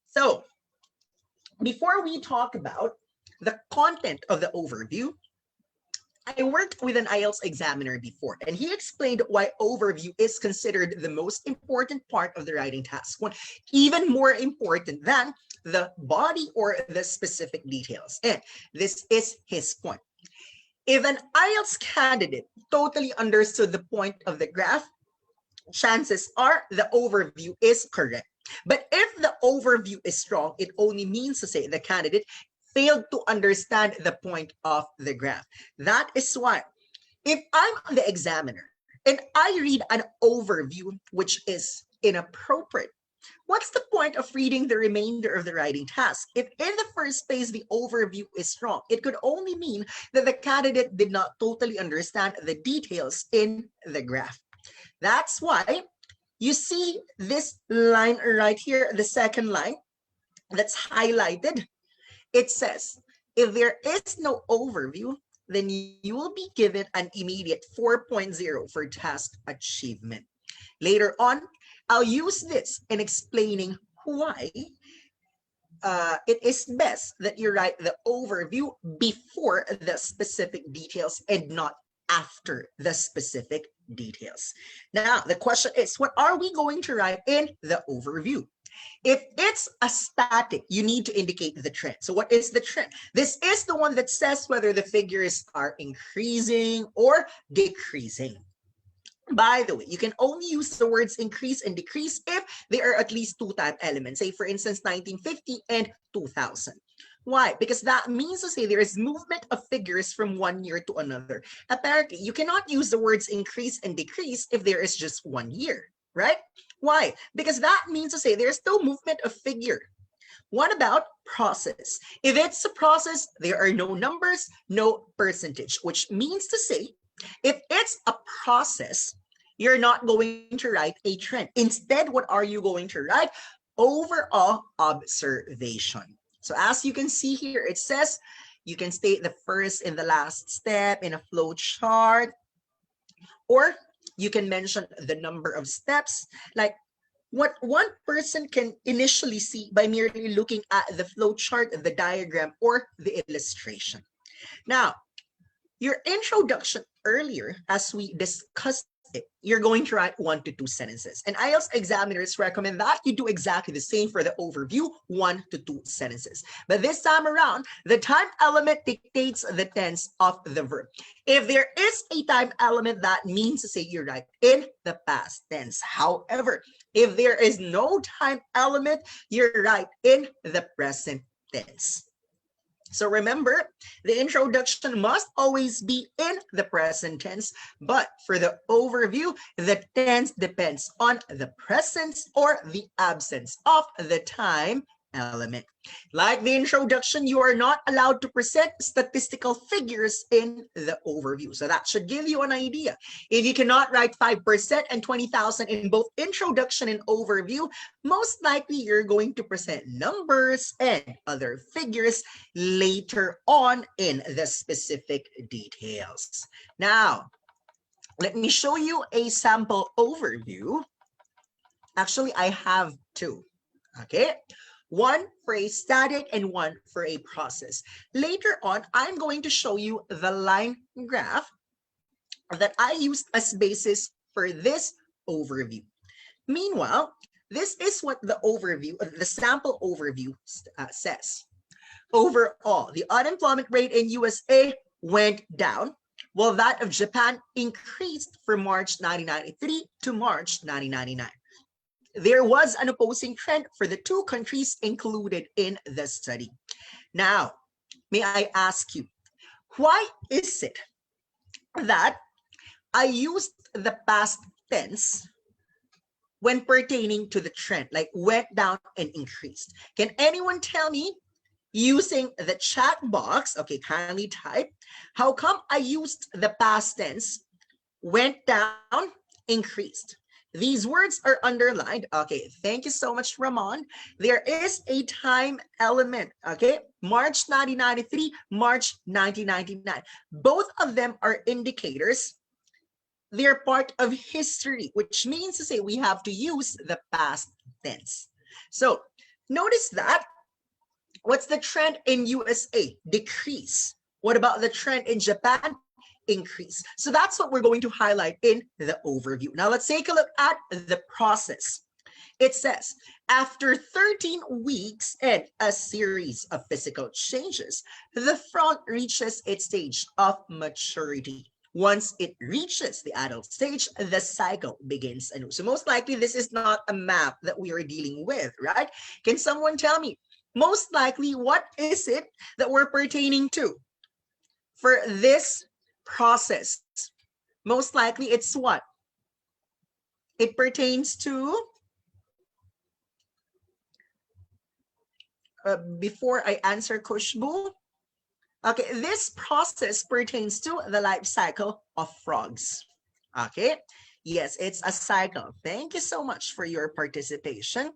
So before we talk about the content of the overview, I worked with an IELTS examiner before, and he explained why overview is considered the most important part of the writing task one, even more important than the body or the specific details. And this is his point. If an IELTS candidate totally understood the point of the graph, chances are the overview is correct. But if the overview is strong, it only means to say the candidate failed to understand the point of the graph. That is why if I'm the examiner and I read an overview which is inappropriate, what's the point of reading the remainder of the writing task? If in the first place the overview is wrong, it could only mean that the candidate did not totally understand the details in the graph. That's why you see this line right here, the second line that's highlighted. It says, if there is no overview, then you will be given an immediate 4.0 for task achievement. Later on, I'll use this in explaining why it is best that you write the overview before the specific details and not after the specific details. Now, the question is, what are we going to write in the overview? If it's a static, you need to indicate the trend. So what is the trend? This is the one that says whether the figures are increasing or decreasing. By the way, you can only use the words increase and decrease if there are at least 2 time elements. Say, for instance, 1950 and 2000. Why? Because that means to say there is movement of figures from one year to another. Apparently, you cannot use the words increase and decrease if there is just 1 year, right? Why? Because that means to say there's still movement of figure. What about process? If it's a process, there are no numbers, no percentage, which means to say, if it's a process, you're not going to write a trend. Instead, what are you going to write? Overall observation. So as you can see here, it says you can state the first and the last step in a flow chart, or you can mention the number of steps, like what one person can initially see by merely looking at the flow chart, the diagram, or the illustration. Now, your introduction earlier, as we discussed it, you're going to write 1 to 2 sentences. And IELTS examiners recommend that you do exactly the same for the overview, 1 to 2 sentences. But this time around, the time element dictates the tense of the verb. If there is a time element, that means to say you write in the past tense. However, if there is no time element, you write in the present tense. So remember, the introduction must always be in the present tense, but for the overview, the tense depends on the presence or the absence of the time element. Like the introduction, you are not allowed to present statistical figures in the overview. So that should give you an idea. If you cannot write 5% and 20,000 in both introduction and overview, most likely you're going to present numbers and other figures later on in the specific details. Now, let me show you a sample overview. Actually, I have two, okay? One for a static and one for a process. Later on, I'm going to show you the line graph that I used as basis for this overview. Meanwhile, this is what the overview, the sample overview says. Overall, the unemployment rate in USA went down, while that of Japan increased from March 1993 to March 1999. There was an opposing trend for the two countries included in the study. Now, may I ask you, why is it that I used the past tense when pertaining to the trend, like went down and increased? Can anyone tell me, using the chat box, okay, kindly type, how come I used the past tense, went down, increased? These words are underlined. Okay, thank you so much, Ramon. There is a time element, okay? March 1993, March 1999. Both of them are indicators. They're part of history, which means to say we have to use the past tense. So notice that. What's the trend in USA? Decrease. What about the trend in Japan? Increase. So that's what we're going to highlight in the overview. Now let's take a look at the process. It says, after 13 weeks and a series of physical changes, the frog reaches its stage of maturity. Once it reaches the adult stage, the cycle begins anew. So most likely this is not a map that we are dealing with, right? Can someone tell me, most likely what is it that we're pertaining to for this process? Most likely it's what? It pertains to, before I answer Kushbu, okay, this process pertains to the life cycle of frogs. Okay, yes, it's a cycle. Thank you so much for your participation.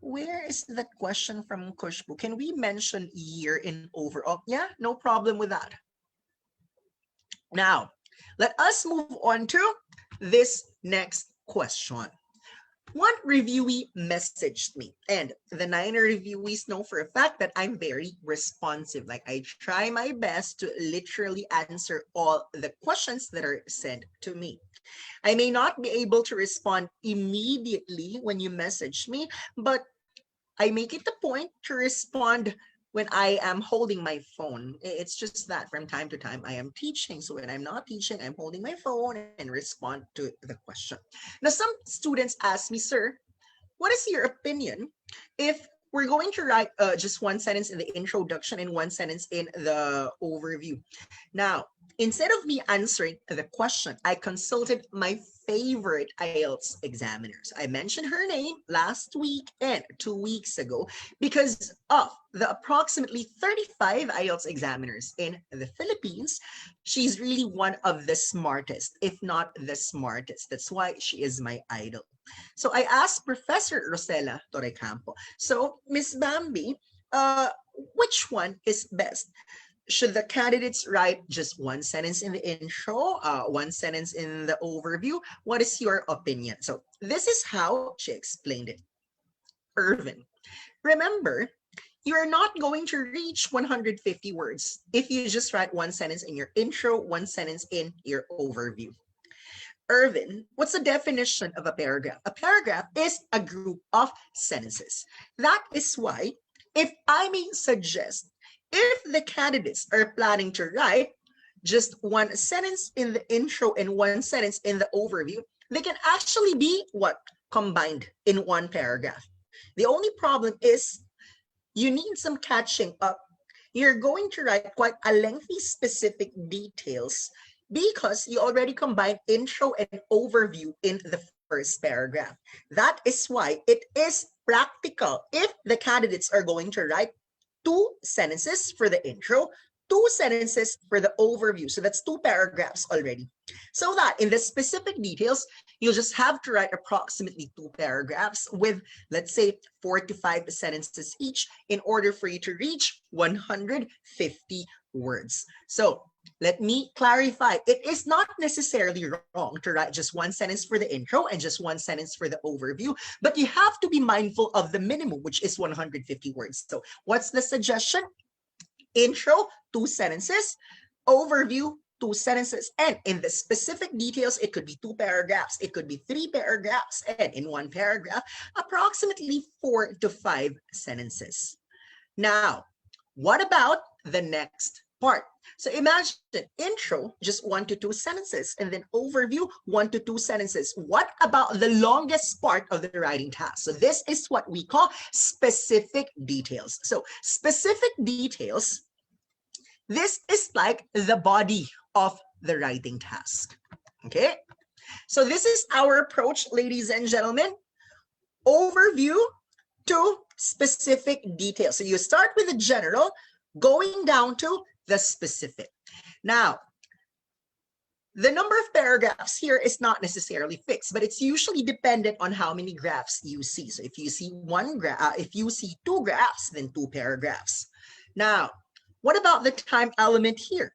Where is that question from Kushbu? Can we mention year in overall? Yeah, no problem with that. Now, let us move on to this next question. One reviewee messaged me, and the 9 reviewees know for a fact that I'm very responsive. Like, I try my best to literally answer all the questions that are sent to me. I may not be able to respond immediately when you message me, but I make it a point to respond when I am holding my phone. It's just that from time to time I am teaching. So when I'm not teaching, I'm holding my phone and respond to the question. Now, some students ask me, sir, what is your opinion if we're going to write just one sentence in the introduction and one sentence in the overview. Now, instead of me answering the question, I consulted my favorite IELTS examiners. I mentioned her name last week and 2 weeks ago because of the approximately 35 IELTS examiners in the Philippines. She's really one of the smartest, if not the smartest. That's why she is my idol. So I asked Professor Rosella Torrecampo, so Miss Bambi, which one is best? Should the candidates write just one sentence in the intro, one sentence in the overview? What is your opinion? So this is how she explained it. Irvin, remember, you're not going to reach 150 words if you just write one sentence in your intro, one sentence in your overview. Irvin, what's the definition of a paragraph? A paragraph is a group of sentences. That is why, if I may suggest, if the candidates are planning to write just one sentence in the intro and one sentence in the overview, they can actually be what? Combined in one paragraph. The only problem is you need some catching up. You're going to write quite a lengthy specific details because you already combined intro and overview in the first paragraph. That is why it is practical if the candidates are going to write 2 sentences for the intro, 2 sentences for the overview. So that's 2 paragraphs already. So that in the specific details, you'll just have to write approximately 2 paragraphs with, let's say, 4 to 5 sentences each in order for you to reach 150 words. So let me clarify. It is not necessarily wrong to write just one sentence for the intro and just one sentence for the overview, but you have to be mindful of the minimum, which is 150 words. So what's the suggestion? Intro, 2 sentences, overview, 2 sentences, and in the specific details, it could be 2 paragraphs, it could be 3 paragraphs, and in one paragraph, approximately 4 to 5 sentences. Now, what about the next part? So imagine intro, just 1 to 2 sentences, and then overview, 1 to 2 sentences. What about the longest part of the writing task? So this is what we call specific details. So specific details, this is like the body of the writing task. Okay, so this is our approach, ladies and gentlemen. Overview to specific details. So you start with the general, going down to the specific. Now, the number of paragraphs here is not necessarily fixed, but it's usually dependent on how many graphs you see. So if you see if you see 2 graphs, then 2 paragraphs. Now, what about the time element here?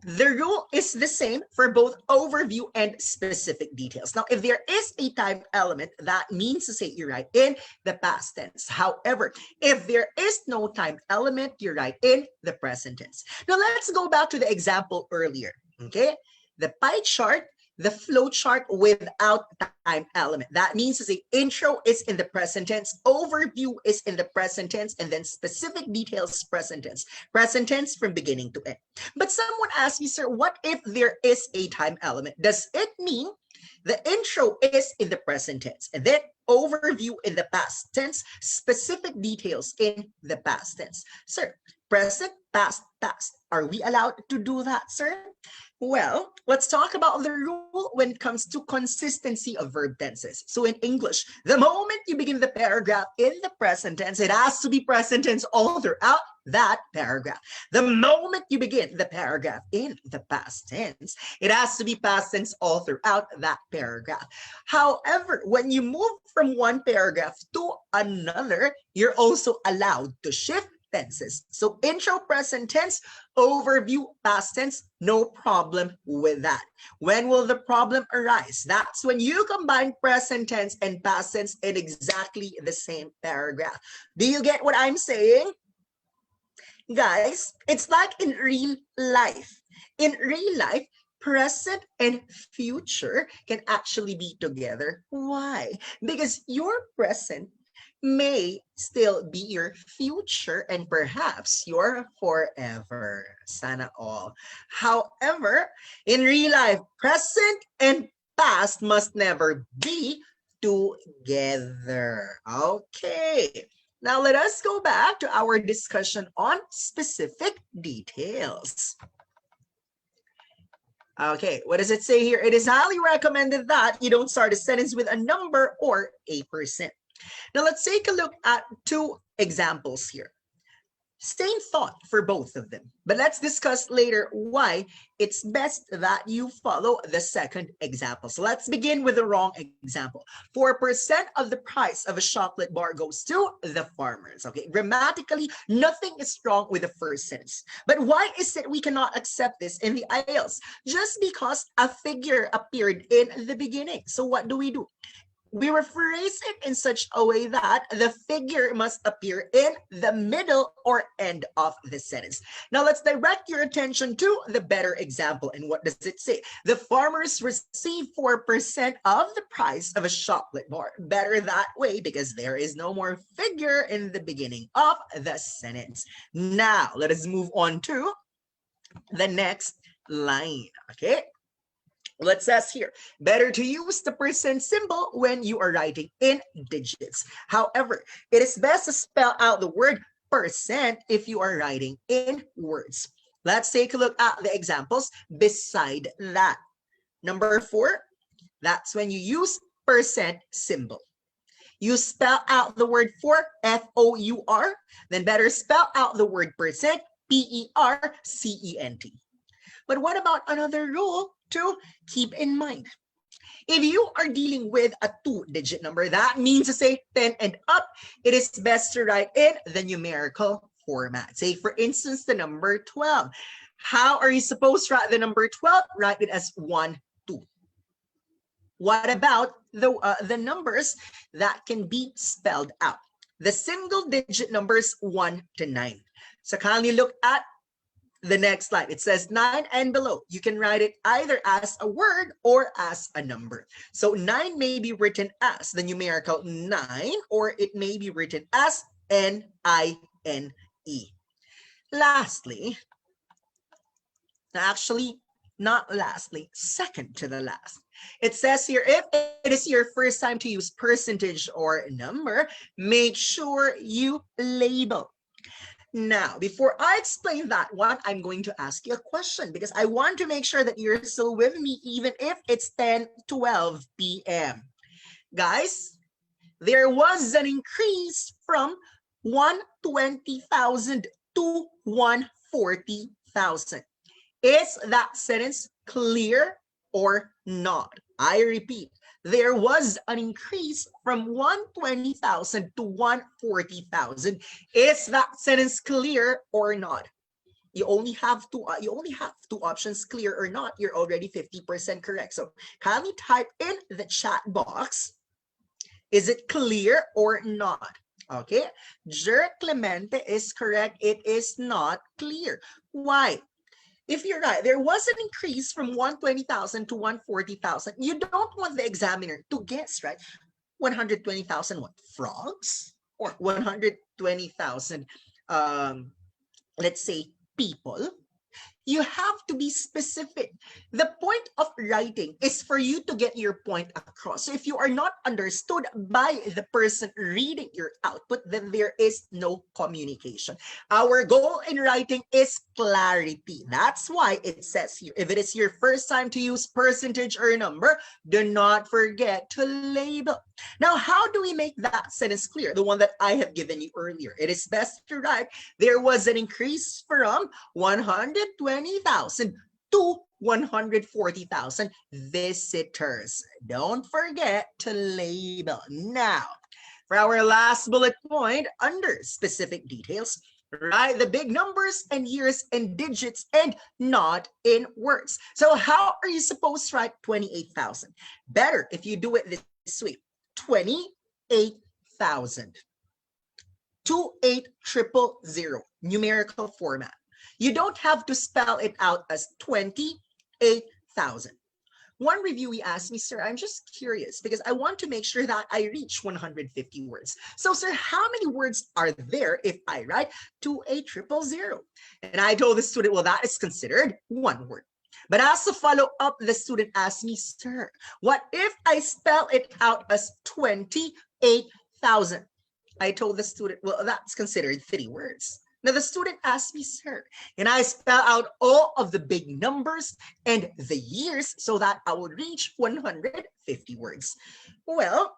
The rule is the same for both overview and specific details. Now, if there is a time element, that means to say you write in the past tense. However, if there is no time element, you write in the present tense. Now, let's go back to the example earlier, okay? The pie chart, the flow chart without time element. That means to say intro is in the present tense, overview is in the present tense, and then specific details present tense from beginning to end. But someone asked me, sir, what if there is a time element? Does it mean the intro is in the present tense and then overview in the past tense, specific details in the past tense? Sir, present, past, past. Are we allowed to do that, sir? Well, let's talk about the rule when it comes to consistency of verb tenses. So in English, the moment you begin the paragraph in the present tense, it has to be present tense all throughout that paragraph. The moment you begin the paragraph in the past tense, it has to be past tense all throughout that paragraph. However, when you move from one paragraph to another, you're also allowed to shift tenses. So intro present tense, overview past tense, no problem with that. When will the problem arise? That's when you combine present tense and past tense in exactly the same paragraph. Do you get what I'm saying? Guys, it's like in real life. In real life, present and future can actually be together. Why? Because your present may still be your future and perhaps your forever. Sana all. However, in real life, present and past must never be together. Okay. Now let us go back to our discussion on specific details. Okay, what does it say here? It is highly recommended that you don't start a sentence with a number or a percent. Now let's take a look at two examples here. Same thought for both of them, but let's discuss later why it's best that you follow the second example. So let's begin with the wrong example. 4% of the price of a chocolate bar goes to the farmers. Okay, grammatically, nothing is wrong with the first sentence. But why is it we cannot accept this in the Ielts? Just because a figure appeared in the beginning. So what do? We rephrase it in such a way that the figure must appear in the middle or end of the sentence. Now let's direct your attention to the better example. And what does it say? The farmers receive 4% of the price of a chocolate bar. Better that way because there is no more figure in the beginning of the sentence. Now let us move on to the next line. Okay. What says here, better to use the percent symbol when you are writing in digits. However, it is best to spell out the word percent if you are writing in words. Let's take a look at the examples beside that. Number 4, that's when you use percent symbol. You spell out the word for, F-O-U-R, then better spell out the word percent, P-E-R-C-E-N-T. But what about another rule to keep in mind? If you are dealing with a 2-digit number, that means to say 10 and up, it is best to write in the numerical format. Say, for instance, the number 12. How are you supposed to write the number 12? Write it as 1, 2. What about the numbers that can be spelled out? The single-digit numbers 1 to 9. So kindly look at the next slide. It says 9 and below. You can write it either as a word or as a number. So 9 may be written as the numerical 9, or it may be written as N-I-N-E. Lastly, actually, not lastly, second to the last. It says here, if it is your first time to use percentage or number, make sure you label. Now, before I explain that one, I'm going to ask you a question because I want to make sure that you're still with me even if it's 10:12 p.m. Guys, there was an increase from 120,000 to 140,000. Is that sentence clear or not? I repeat, there was an increase from 120,000 to 140,000. Is that sentence clear or not? You only have two options, clear or not. You're already 50% correct. So kindly type in the chat box. Is it clear or not? Okay. Jer Clemente is correct. It is not clear. Why? If you're right, there was an increase from 120,000 to 140,000. You don't want the examiner to guess, right? 120,000 what? Frogs? Or 120,000, let's say, people? You have to be specific. The point of writing is for you to get your point across. So if you are not understood by the person reading your output, then there is no communication. Our goal in writing is clarity. That's why it says here, if it is your first time to use percentage or number, do not forget to label. Now, how do we make that sentence clear? The one that I have given you earlier. It is best to write, there was an increase from 120,000 to 140,000 visitors. Don't forget to label. Now, for our last bullet point, under specific details, write the big numbers and years and digits and not in words. So how are you supposed to write 28,000? Better if you do it this way. 28,000. 28000, numerical format. You don't have to spell it out as 28,000. One reviewee asked me, sir, I'm just curious because I want to make sure that I reach 150 words. So, sir, how many words are there if I write 28000? And I told the student, well, that is considered one word. But as a follow-up, the student asked me, sir, what if I spell it out as 28,000? I told the student, well, that's considered 3 words. Now the student asked me, sir, and I spell out all of the big numbers and the years so that I will reach 150 words. Well,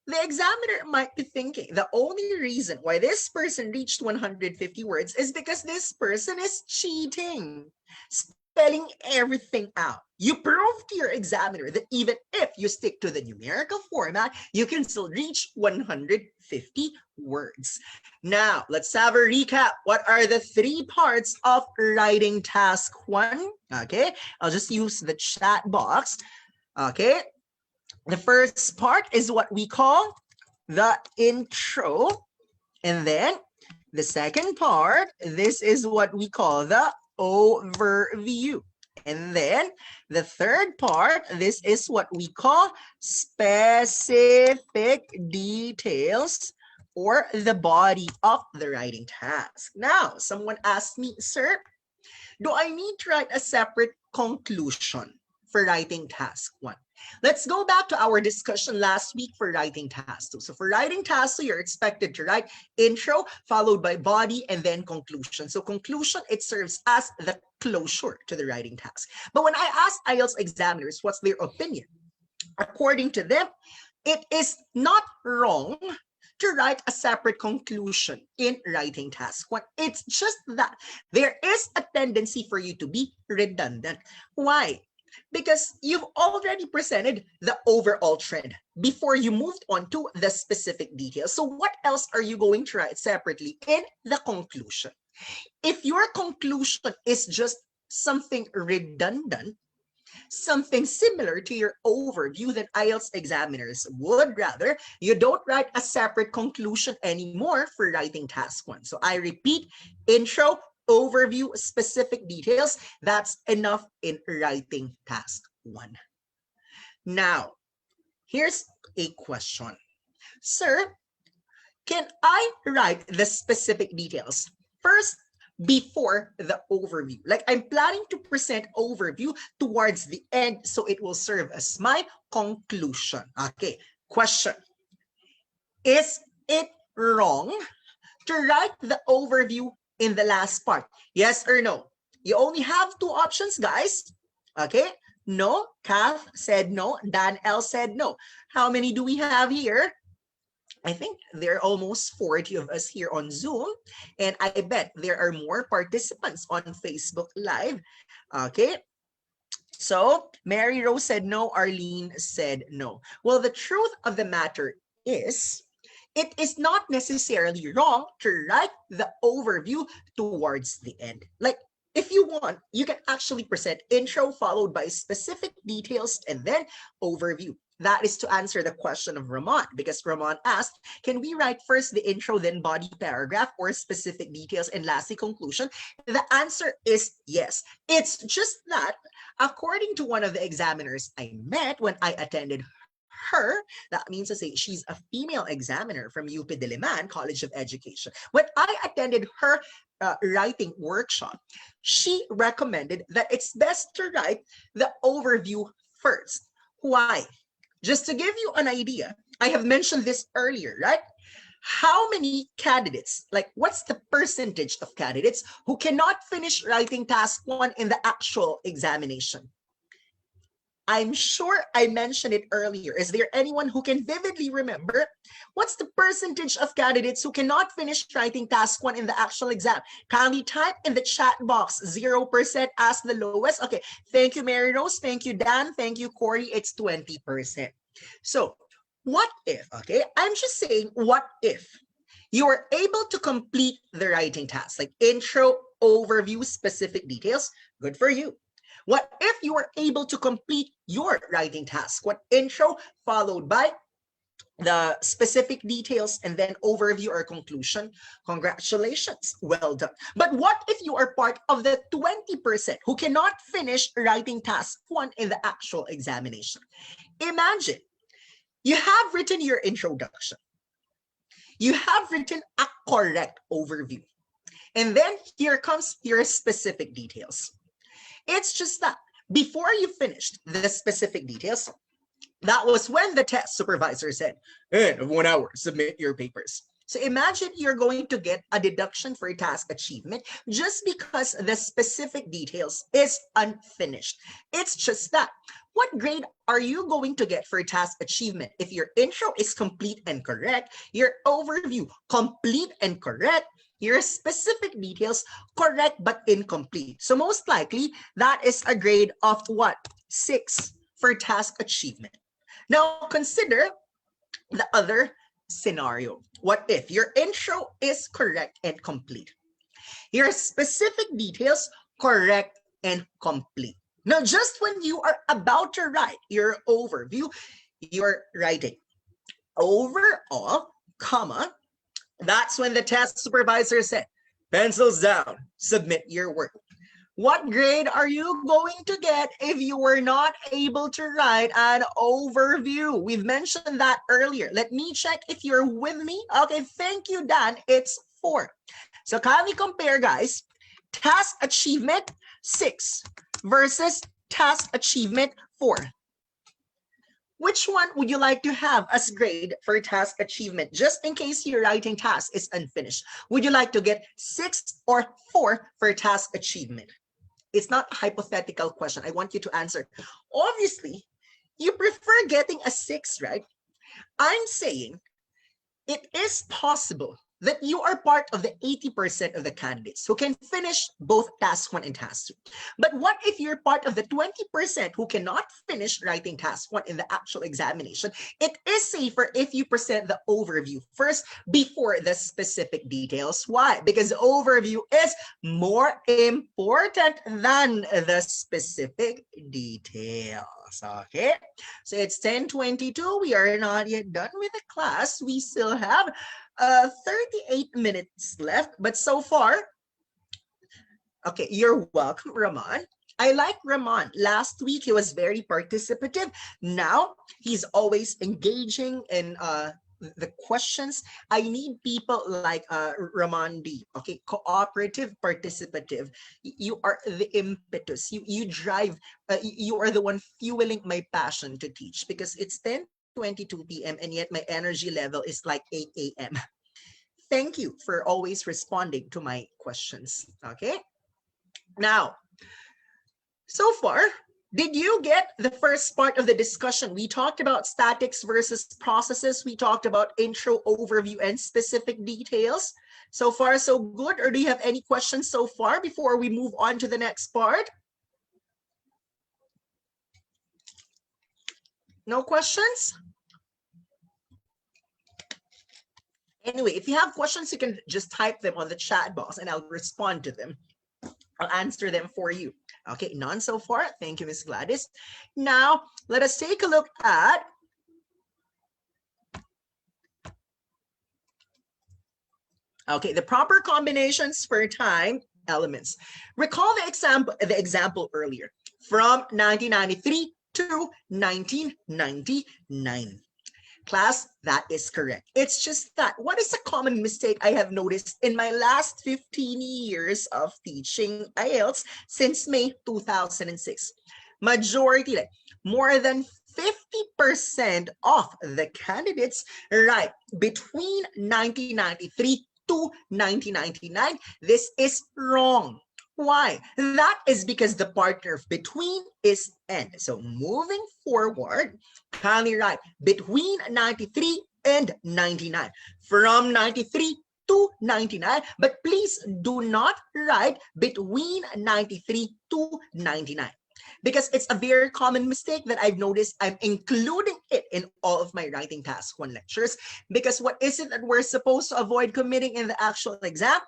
the examiner might be thinking the only reason why this person reached 150 words is because this person is cheating, spelling everything out. You prove to your examiner that even if you stick to the numerical format, you can still reach 150 words. Now, let's have a recap. What are the 3 parts of writing task 1? Okay, I'll just use the chat box. Okay, the first part is what we call the intro. And then the second part, this is what we call the overview. And then the third part, this is what we call specific details or the body of the writing task. Now, someone asked me, sir, do I need to write a separate conclusion for writing task 1? Let's go back to our discussion last week for writing task 2. So for writing task 2, you're expected to write intro followed by body and then conclusion. So conclusion, it serves as the closure to the writing task. But when I ask IELTS examiners what's their opinion, according to them, it is not wrong to write a separate conclusion in writing task 1. It's just that there is a tendency for you to be redundant. Why? Because you've already presented the overall trend before you moved on to the specific details. So what else are you going to write separately in the conclusion? If your conclusion is just something redundant, something similar to your overview, then IELTS examiners would rather you don't write a separate conclusion anymore for writing task 1. So I repeat, intro, overview, specific details, that's enough in writing task 1. Now, here's a question. Sir, can I write the specific details first before the overview? Like I'm planning to present overview towards the end, so it will serve as my conclusion. Okay, question. Is it wrong to write the overview in the last part? Yes or no? You only have 2 options, guys. Okay, no. Kath said no. Dan L said no. How many do we have here? I think there are almost 40 of us here on Zoom, and I bet there are more participants on Facebook Live. Okay, so Mary Rose said no, Arlene said no. Well, the truth of the matter is, it is not necessarily wrong to write the overview towards the end. Like, if you want, you can actually present intro followed by specific details and then overview. That is to answer the question of Ramon, because Ramon asked, can we write first the intro, then body paragraph, or specific details, and lastly conclusion? The answer is yes. It's just that, according to one of the examiners I met when I attended her, that means to say she's a female examiner from UP Diliman College of Education. When I attended her writing workshop, she recommended that it's best to write the overview first. Why? Just to give you an idea, I have mentioned this earlier, right? How many candidates, like what's the percentage of candidates who cannot finish writing task 1 in the actual examination? I'm sure I mentioned it earlier. Is there anyone who can vividly remember what's the percentage of candidates who cannot finish writing task 1 in the actual exam? Kindly type in the chat box, 0% as the lowest. Okay, thank you, Mary Rose. Thank you, Dan. Thank you, Corey. It's 20%. So what if, okay, I'm just saying, what if you are able to complete the writing task, like intro, overview, specific details? Good for you. What if you were able to complete your writing task? What intro followed by the specific details and then overview or conclusion? Congratulations, well done. But what if you are part of the 20% who cannot finish writing task 1 in the actual examination? Imagine you have written your introduction. You have written a correct overview. And then here comes your specific details. It's just that before you finished the specific details, That was when the test supervisor said, "End of 1 hour, submit your papers." So imagine you're going to get a deduction for task achievement just because the specific details is unfinished. It's just that. What grade are you going to get for task achievement? If your intro is complete and correct, your overview complete and correct, your specific details correct but incomplete. So most likely that is a grade of what? 6 for task achievement. Now consider the other scenario. What if your intro is correct and complete? Your specific details correct and complete. Now, just when you are about to write your overview, you're writing overall, comma, that's when the test supervisor said, "Pencils down, submit your work." What grade are you going to get if you were not able to write an overview? We've mentioned that earlier. Let me check if you're with me. Okay, thank you, Dan. It's 4. So can we compare, guys? Task achievement 6 versus task achievement 4. Which one would you like to have as grade for task achievement? Just in case your writing task is unfinished. Would you like to get 6 or 4 for task achievement? It's not a hypothetical question. I want you to answer. Obviously, you prefer getting a 6, right? I'm saying it is possible that you are part of the 80% of the candidates who can finish both task 1 and task 2. But what if you're part of the 20% who cannot finish writing task 1 in the actual examination? It is safer if you present the overview first before the specific details. Why? Because the overview is more important than the specific details. Okay, so it's 10:22. We are not yet done with the class. We still have 38 minutes left, but so far, okay, you're welcome, Rahman. I like Rahman. Last week, he was very participative. Now, he's always engaging in the questions. I need people like Rahman D. Okay, cooperative, participative. You are the impetus. You drive. You are the one fueling my passion to teach because it's 10:22 p.m. and yet my energy level is like 8 a.m. Thank you for always responding to my questions. Okay. Now, so far, did you get the first part of the discussion? We talked about statics versus processes. We talked about intro, overview, and specific details. So far, so good. Or do you have any questions so far before we move on to the next part? No questions? Anyway, if you have questions, you can just type them on the chat box and I'll respond to them. I'll answer them for you. Okay, none so far. Thank you, Miss Gladys. Now, let us take a look at the proper combinations for time elements. Recall the example earlier from 1993 to 1999. Class, that is correct. It's just that what is a common mistake I have noticed in my last 15 years of teaching IELTS since May 2006? Majority, like more than 50% of the candidates write between 1993 to 1999. This is wrong. Why? That is because the partner of between is and. So moving forward, kindly write between 93 and 99. From 93 to 99, but please do not write between 93 to 99. Because it's a very common mistake that I've noticed. I'm including it in all of my writing task 1 lectures. Because what is it that we're supposed to avoid committing in the actual exam?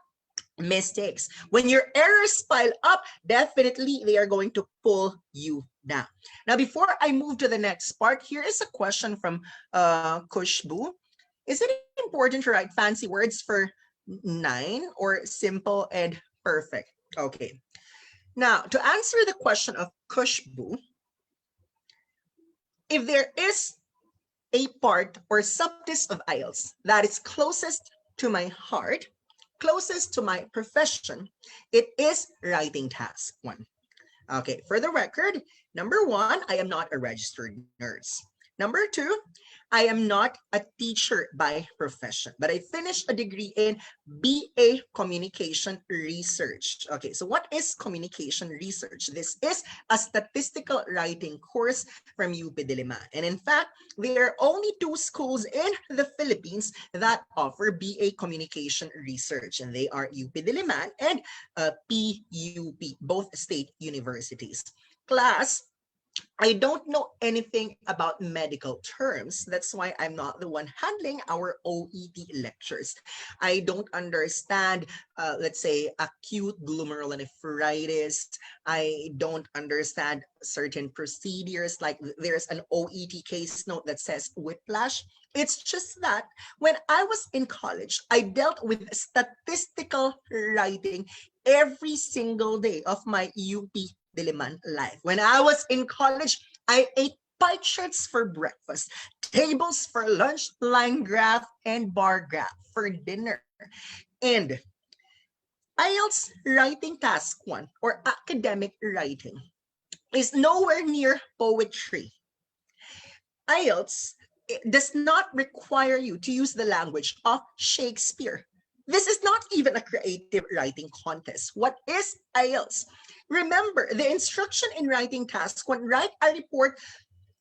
Mistakes. When your errors pile up, definitely they are going to pull you down. Now, before I move to the next part, here is a question from Kushbu. Is it important to write fancy words for 9 or simple and perfect? Okay. Now, to answer the question of Kushbu, if there is a part or subtest of IELTS that is closest to my heart, closest to my profession, it is writing task 1. Okay, for the record, number 1, I am not a registered nurse. Number 2, I am not a teacher by profession, but I finished a degree in BA Communication Research. Okay, so what is communication research? This is a statistical writing course from UP Diliman. And in fact, there are only 2 schools in the Philippines that offer BA Communication Research, and they are UP Diliman and PUP, both state universities. Class, I don't know anything about medical terms. That's why I'm not the one handling our OET lectures. I don't understand, let's say, acute glomerulonephritis. I don't understand certain procedures, like there's an OET case note that says whiplash. It's just that when I was in college, I dealt with statistical writing every single day of my UP Diliman life. When I was in college, I ate pie charts for breakfast, tables for lunch, line graph, and bar graph for dinner. And IELTS writing task 1, or academic writing, is nowhere near poetry. IELTS does not require you to use the language of Shakespeare. This is not even a creative writing contest. What is IELTS? Remember, the instruction in writing task 1, write a report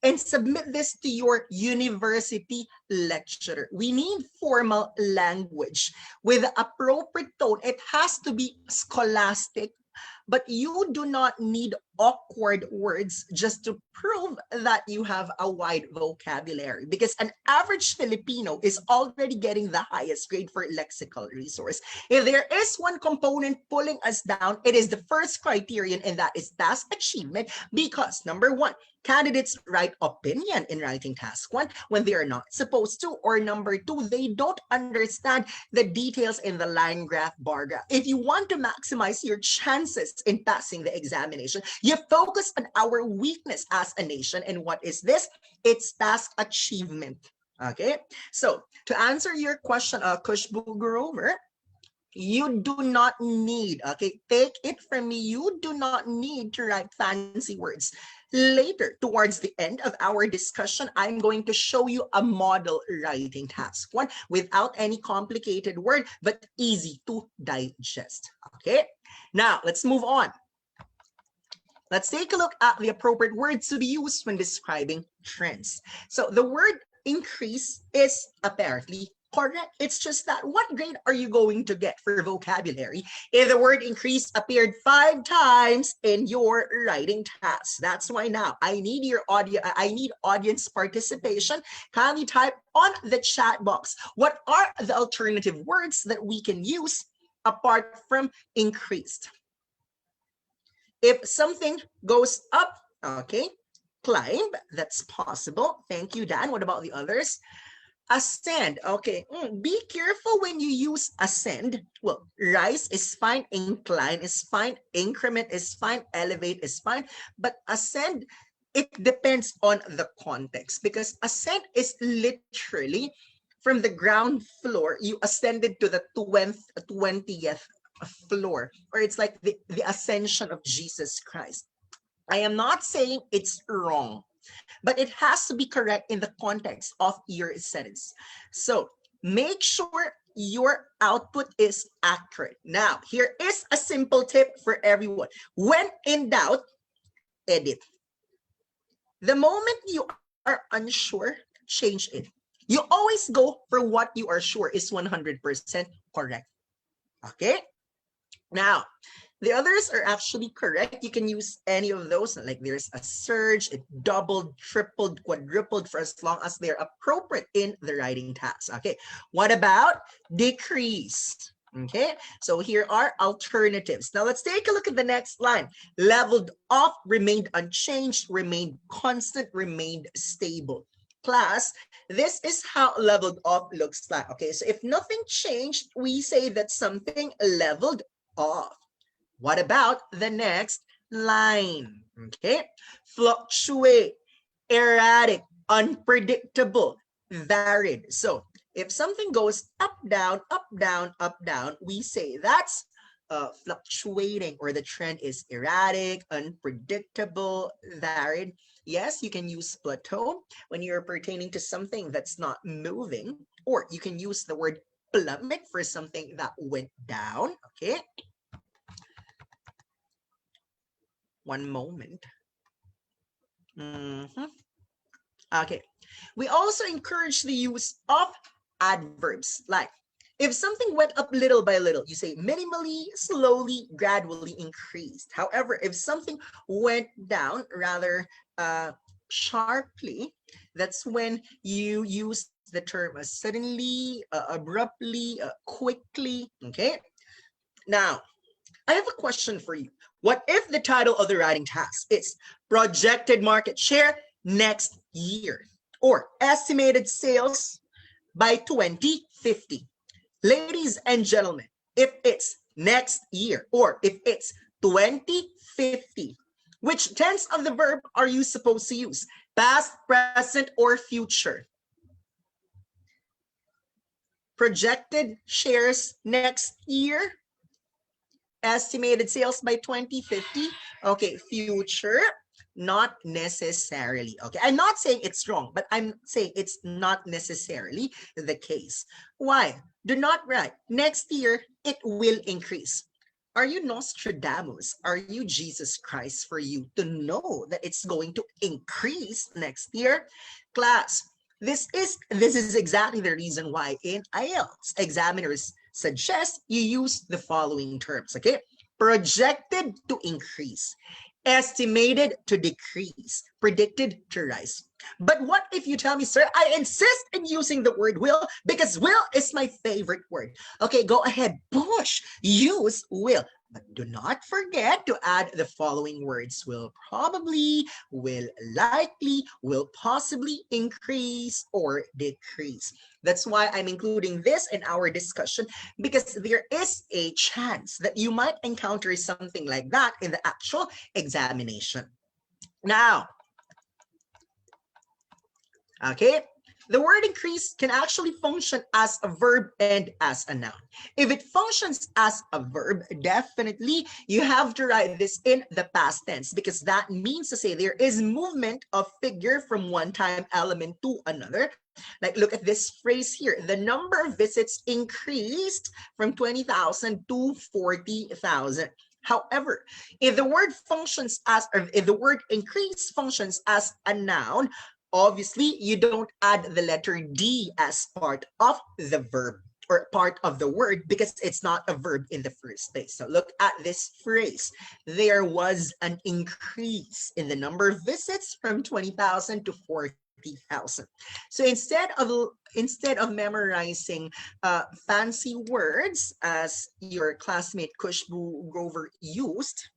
and submit this to your university lecturer. We need formal language with appropriate tone. It has to be scholastic, but you do not need awkward words just to prove that you have a wide vocabulary, because an average Filipino is already getting the highest grade for lexical resource. If there is one component pulling us down, it is the first criterion, and that is task achievement, because number 1, candidates write opinion in writing task 1 when they are not supposed to, or number 2, they don't understand the details in the line graph, bar graph. If you want to maximize your chances in passing the examination, you focus on our weakness as a nation. And what is this? It's task achievement. Okay, so to answer your question, Kush Bugurover, you do not need, okay, take it from me, you do not need to write fancy words. Later, towards the end of our discussion, I'm going to show you a model writing task 1 without any complicated word, but easy to digest. Okay, now let's move on. Let's take a look at the appropriate words to be used when describing trends. So the word increase is apparently correct. It's just that what grade are you going to get for vocabulary if the word increase appeared 5 times in your writing task? That's why now I need your audience participation. Kindly type on the chat box, what are the alternative words that we can use apart from increased? If something goes up, okay, climb, that's possible. Thank you, Dan. What about the others? Ascend, okay. Be careful when you use ascend. Well, rise is fine, incline is fine, increment is fine, elevate is fine, but ascend, it depends on the context, because ascend is literally from the ground floor, you ascended to the 20th floor, or it's like the ascension of Jesus Christ. I am not saying it's wrong, but it has to be correct in the context of your sentence. So make sure your output is accurate. Now, here is a simple tip for everyone. When in doubt, edit. The moment you are unsure, change it. You always go for what you are sure is 100% correct. Okay? Now, the others are actually correct. You can use any of those. Like there's a surge, it doubled, tripled, quadrupled, for as long as they're appropriate in the writing task. Okay, what about decrease? Okay, so here are alternatives. Now let's take a look at the next line. Leveled off, remained unchanged, remained constant, remained stable. Class, this is how leveled off looks like. Okay, so if nothing changed, we say that something leveled off. What about the next line? Okay, fluctuate, erratic, unpredictable, varied. So if something goes up, down, up, down, up, down, we say that's fluctuating, or the trend is erratic, unpredictable, varied. Yes, you can use plateau when you're pertaining to something that's not moving, or you can use the word plummet for something that went down. Okay. One moment. Okay. We also encourage the use of adverbs. Like, if something went up little by little, you say minimally, slowly, gradually increased. However, if something went down rather sharply, that's when you use the term suddenly, abruptly, quickly. Okay. Now, I have a question for you. What if the title of the writing task is Projected Market Share Next Year or Estimated Sales by 2050? Ladies and gentlemen, if it's next year or if it's 2050, which tense of the verb are you supposed to use? Past, present, or future? Projected shares next year, estimated sales by 2050. Okay, future, not necessarily. Okay, I'm not saying it's wrong, but I'm saying it's not necessarily the case. Why? Do not write next year it will increase. Are you Nostradamus? Are you Jesus Christ for you to know that it's going to increase next year? Class, this is exactly the reason why in IELTS examiners suggest you use the following terms. Okay, projected to increase, estimated to decrease, predicted to rise. But what if you tell me, sir, I insist in using the word will because will is my favorite word. Okay, go ahead, push, use will. But do not forget to add the following words: will probably, will likely, will possibly increase or decrease. That's why I'm including this in our discussion, because there is a chance that you might encounter something like that in the actual examination. Now, okay, the word increase can actually function as a verb and as a noun. If it functions as a verb, definitely you have to write this in the past tense, because that means to say there is movement of figure from one time element to another. Like, look at this phrase here. The number of visits increased from 20,000 to 40,000. However, if the word functions as, or if the word increase functions as a noun, obviously you don't add the letter D as part of the verb or part of the word, because it's not a verb in the first place. So look at this phrase. There was an increase in the number of visits from 20,000 to 40,000. So instead of memorizing fancy words as your classmate Kushbu Grover used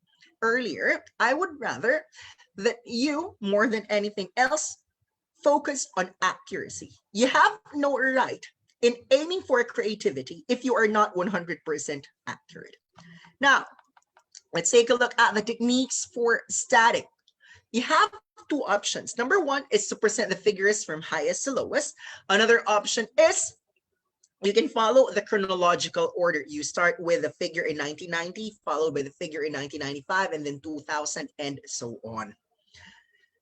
earlier, I would rather that you, more than anything else, focus on accuracy. You have no right in aiming for creativity if you are not 100% accurate. Now, let's take a look at the techniques for static. You have two options. Number one is to present the figures from highest to lowest. Another option is you can follow the chronological order. You start with the figure in 1990, followed by the figure in 1995, and then 2000, and so on.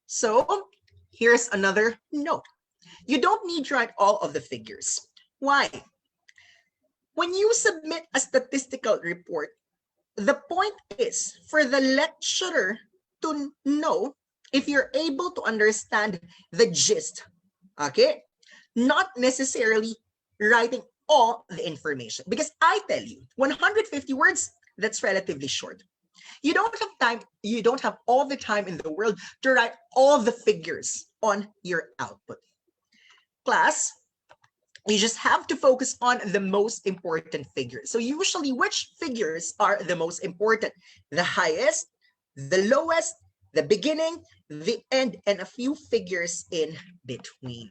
So here's another note. You don't need to write all of the figures. Why? When you submit a statistical report, the point is for the lecturer to know if you're able to understand the gist, okay? Not necessarily writing all the information. Because I tell you, 150 words, that's relatively short. You don't have time, you don't have all the time in the world to write all the figures on your output. Class, you just have to focus on the most important figures. So usually, which figures are the most important? The highest, the lowest, the beginning, the end, and a few figures in between.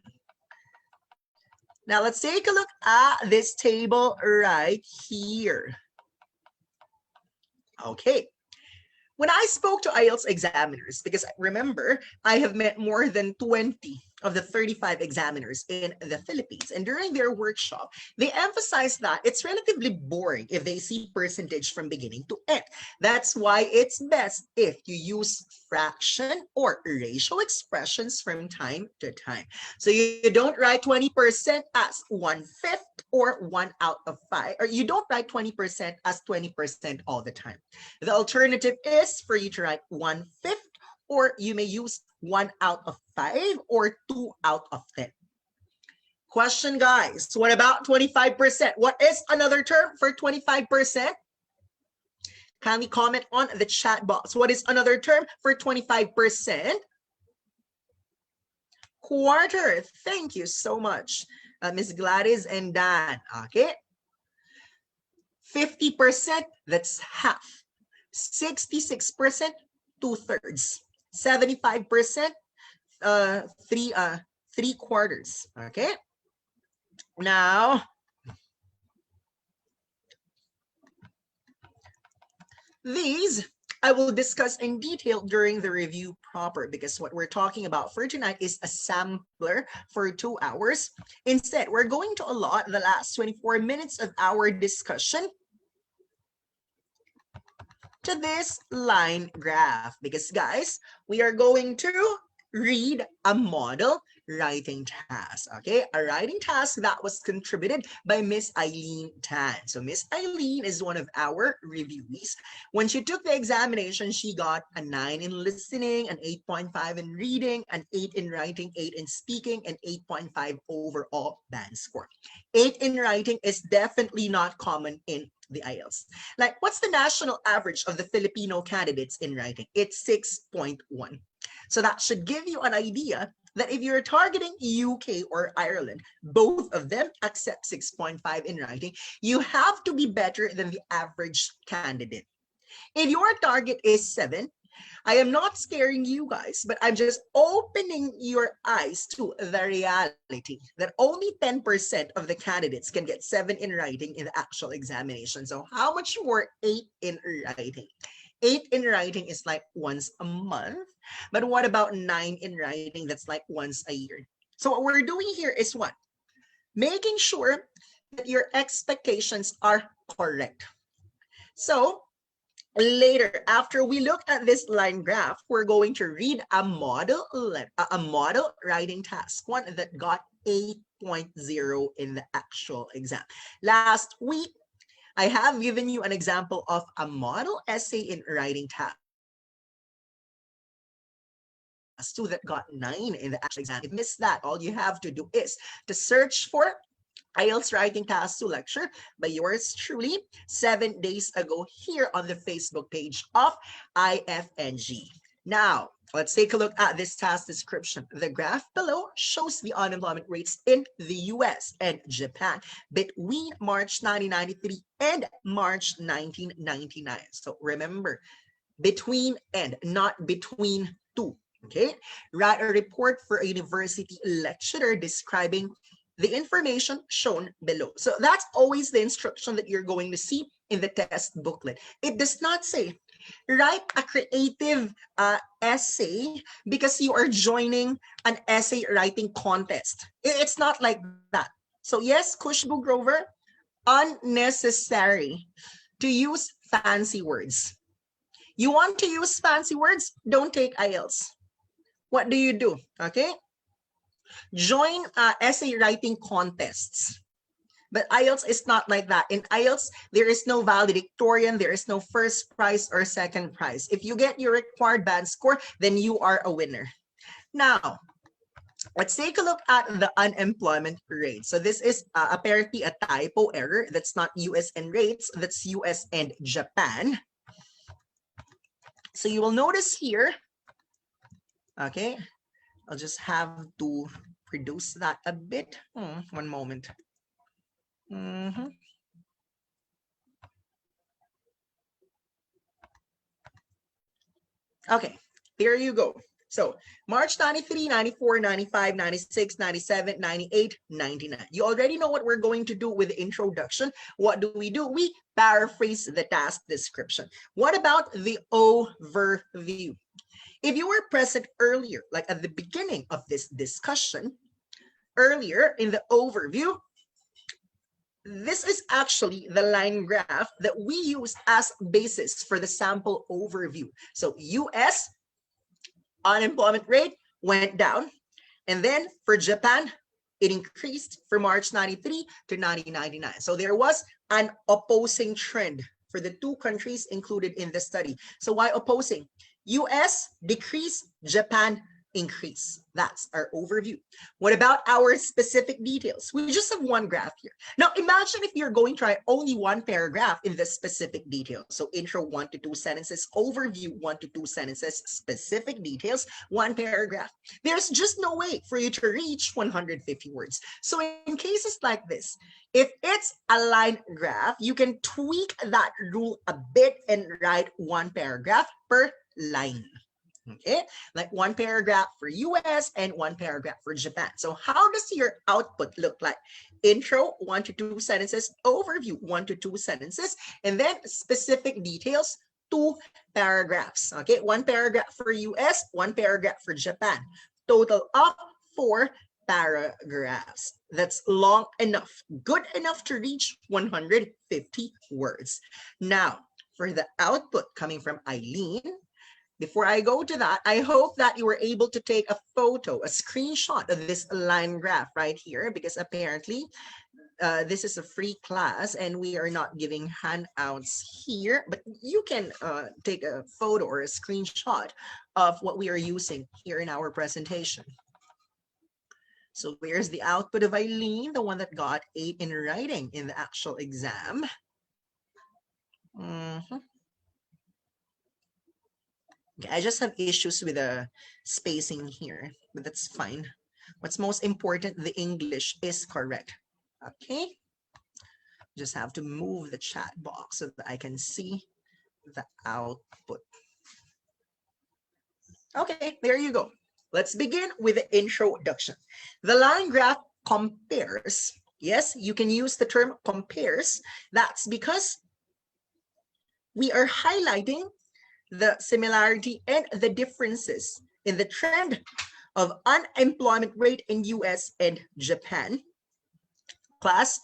Now let's take a look at this table right here. Okay. When I spoke to IELTS examiners, because remember, I have met more than 20 of the 35 examiners in the Philippines. And during their workshop, they emphasize that it's relatively boring if they see percentage from beginning to end. That's why it's best if you use fraction or ratio expressions from time to time. So you don't write 20% as 1/5 or 1/5, or you don't write 20% as 20% all the time. The alternative is for you to write 1/5, or you may use 1/5 or 2/10. Question, guys, what about 25%? What is another term for 25%? Kindly comment on the chat box. What is another term for 25%? Quarter. Thank you so much, Miss Gladys and Dan. Okay. 50%, that's half. 66%, 2/3. 75%, three quarters. Okay. Now, these I will discuss in detail during the review proper, because what we're talking about for tonight is a sampler for 2 hours. Instead, we're going to allot the last 24 minutes of our discussion to this line graph, because guys, we are going to read a model writing task. Okay, a writing task that was contributed by Miss Eileen Tan. So Miss Eileen is one of our reviewees. When she took the examination, she got a 9 in listening, an 8.5 in reading, an 8 in writing, 8 in speaking, and 8.5 overall band score. 8 in writing is definitely not common in the IELTS. Like, what's the national average of the Filipino candidates in writing? It's 6.1. So that should give you an idea that if you're targeting UK or Ireland, both of them accept 6.5 in writing, you have to be better than the average candidate. If your target is 7, I am not scaring you guys, but I'm just opening your eyes to the reality that only 10% of the candidates can get 7 in writing in the actual examination. So how much more 8 in writing? 8 in writing is like once a month. But what about 9 in writing? That's like once a year. So what we're doing here is what? Making sure that your expectations are correct. So later, after we look at this line graph, we're going to read a model writing task, one that got 8.0 in the actual exam. Last week, I have given you an example of a model essay in writing task 2 that got 9 in the actual exam. If you missed that, all you have to do is to search for IELTS Writing Task 2 lecture by yours truly 7 days ago here on the Facebook page of IFNG. Now, let's take a look at this task description. The graph below shows the unemployment rates in the US and Japan between March 1993 and March 1999. So remember, between and not between two. Okay, write a report for a university lecturer describing the information shown below. So that's always the instruction that you're going to see in the test booklet. It does not say write a creative essay because you are joining an essay writing contest. It's not like that. So yes, Kushbu Grover, unnecessary to use fancy words. You want to use fancy words? Don't take IELTS. What do? Okay, join essay writing contests. But IELTS is not like that. In IELTS, there is no valedictorian, there is no first prize or second prize. If you get your required band score, then you are a winner. Now, let's take a look at the unemployment rate. So this is apparently a typo error. That's not US and rates, that's US and Japan. So you will notice here, okay, I'll just have to reduce that a bit. One moment. Okay, there you go. So March 93, 94, 95, 96, 97, 98, 99. You already know what we're going to do with the introduction. What do? We paraphrase the task description. What about the overview? If you were present earlier, like at the beginning of this discussion, earlier in the overview, this is actually the line graph that we use as basis for the sample overview. So US unemployment rate went down, and then for Japan, it increased from March 93 to 1999. So there was an opposing trend for the two countries included in the study. So why opposing? US decrease, Japan increase. That's our overview. What about our specific details? We just have one graph here. Now imagine if you're going to try only one paragraph in this specific detail. So intro 1 to 2 sentences, overview 1 to 2 sentences, specific details, one paragraph. There's just no way for you to reach 150 words. So in cases like this, if it's a line graph, you can tweak that rule a bit and write one paragraph per line. Okay, like one paragraph for US and one paragraph for Japan. So how does your output look like? Intro 1 to 2 sentences, overview 1 to 2 sentences, and then specific details 2 paragraphs. Okay, one paragraph for US, one paragraph for Japan. Total of 4 paragraphs. That's long enough, good enough to reach 150 words. Now, for the output coming from Eileen, before I go to that, I hope that you were able to take a photo, a screenshot of this line graph right here, because apparently this is a free class and we are not giving handouts here, but you can take a photo or a screenshot of what we are using here in our presentation. So where's the output of Eileen, the one that got 8 in writing in the actual exam? I just have issues with the spacing here, but that's fine. What's most important, the English is correct. Okay, just have to move the chat box so that I can see the output. Okay, there you go. Let's begin with the introduction. The line graph compares. Yes, you can use the term compares. That's because we are highlighting the similarity and the differences in the trend of unemployment rate in US and Japan. Class,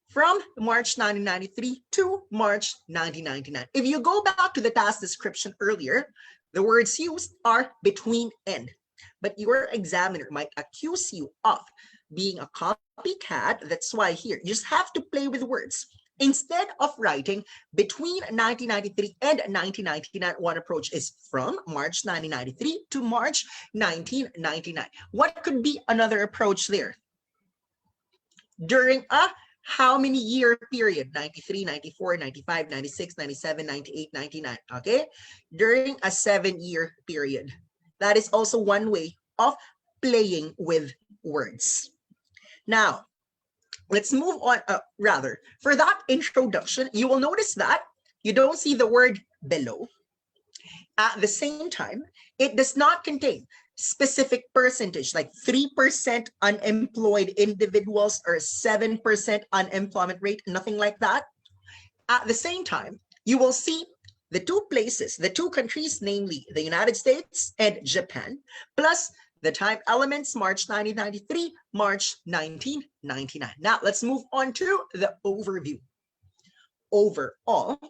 from March 1993 to March 1999. If you go back to the task description earlier, the words used are between and, but your examiner might accuse you of being a copycat. That's why here, you just have to play with words. Instead of writing between 1993 and 1999, one approach is from March 1993 to March 1999. What could be another approach there? During a how many year period? 93, 94, 95, 96, 97, 98, 99. Okay? During a 7-year period. That is also one way of playing with words. Now, let's move on. Rather, for that introduction, you will notice that you don't see the word below. At the same time, it does not contain specific percentage, like 3% unemployed individuals or 7% unemployment rate, nothing like that. At the same time, you will see the two places, the two countries, namely the United States and Japan, plus the time elements, March 1993, March 1999. Now, let's move on to the overview. Overall,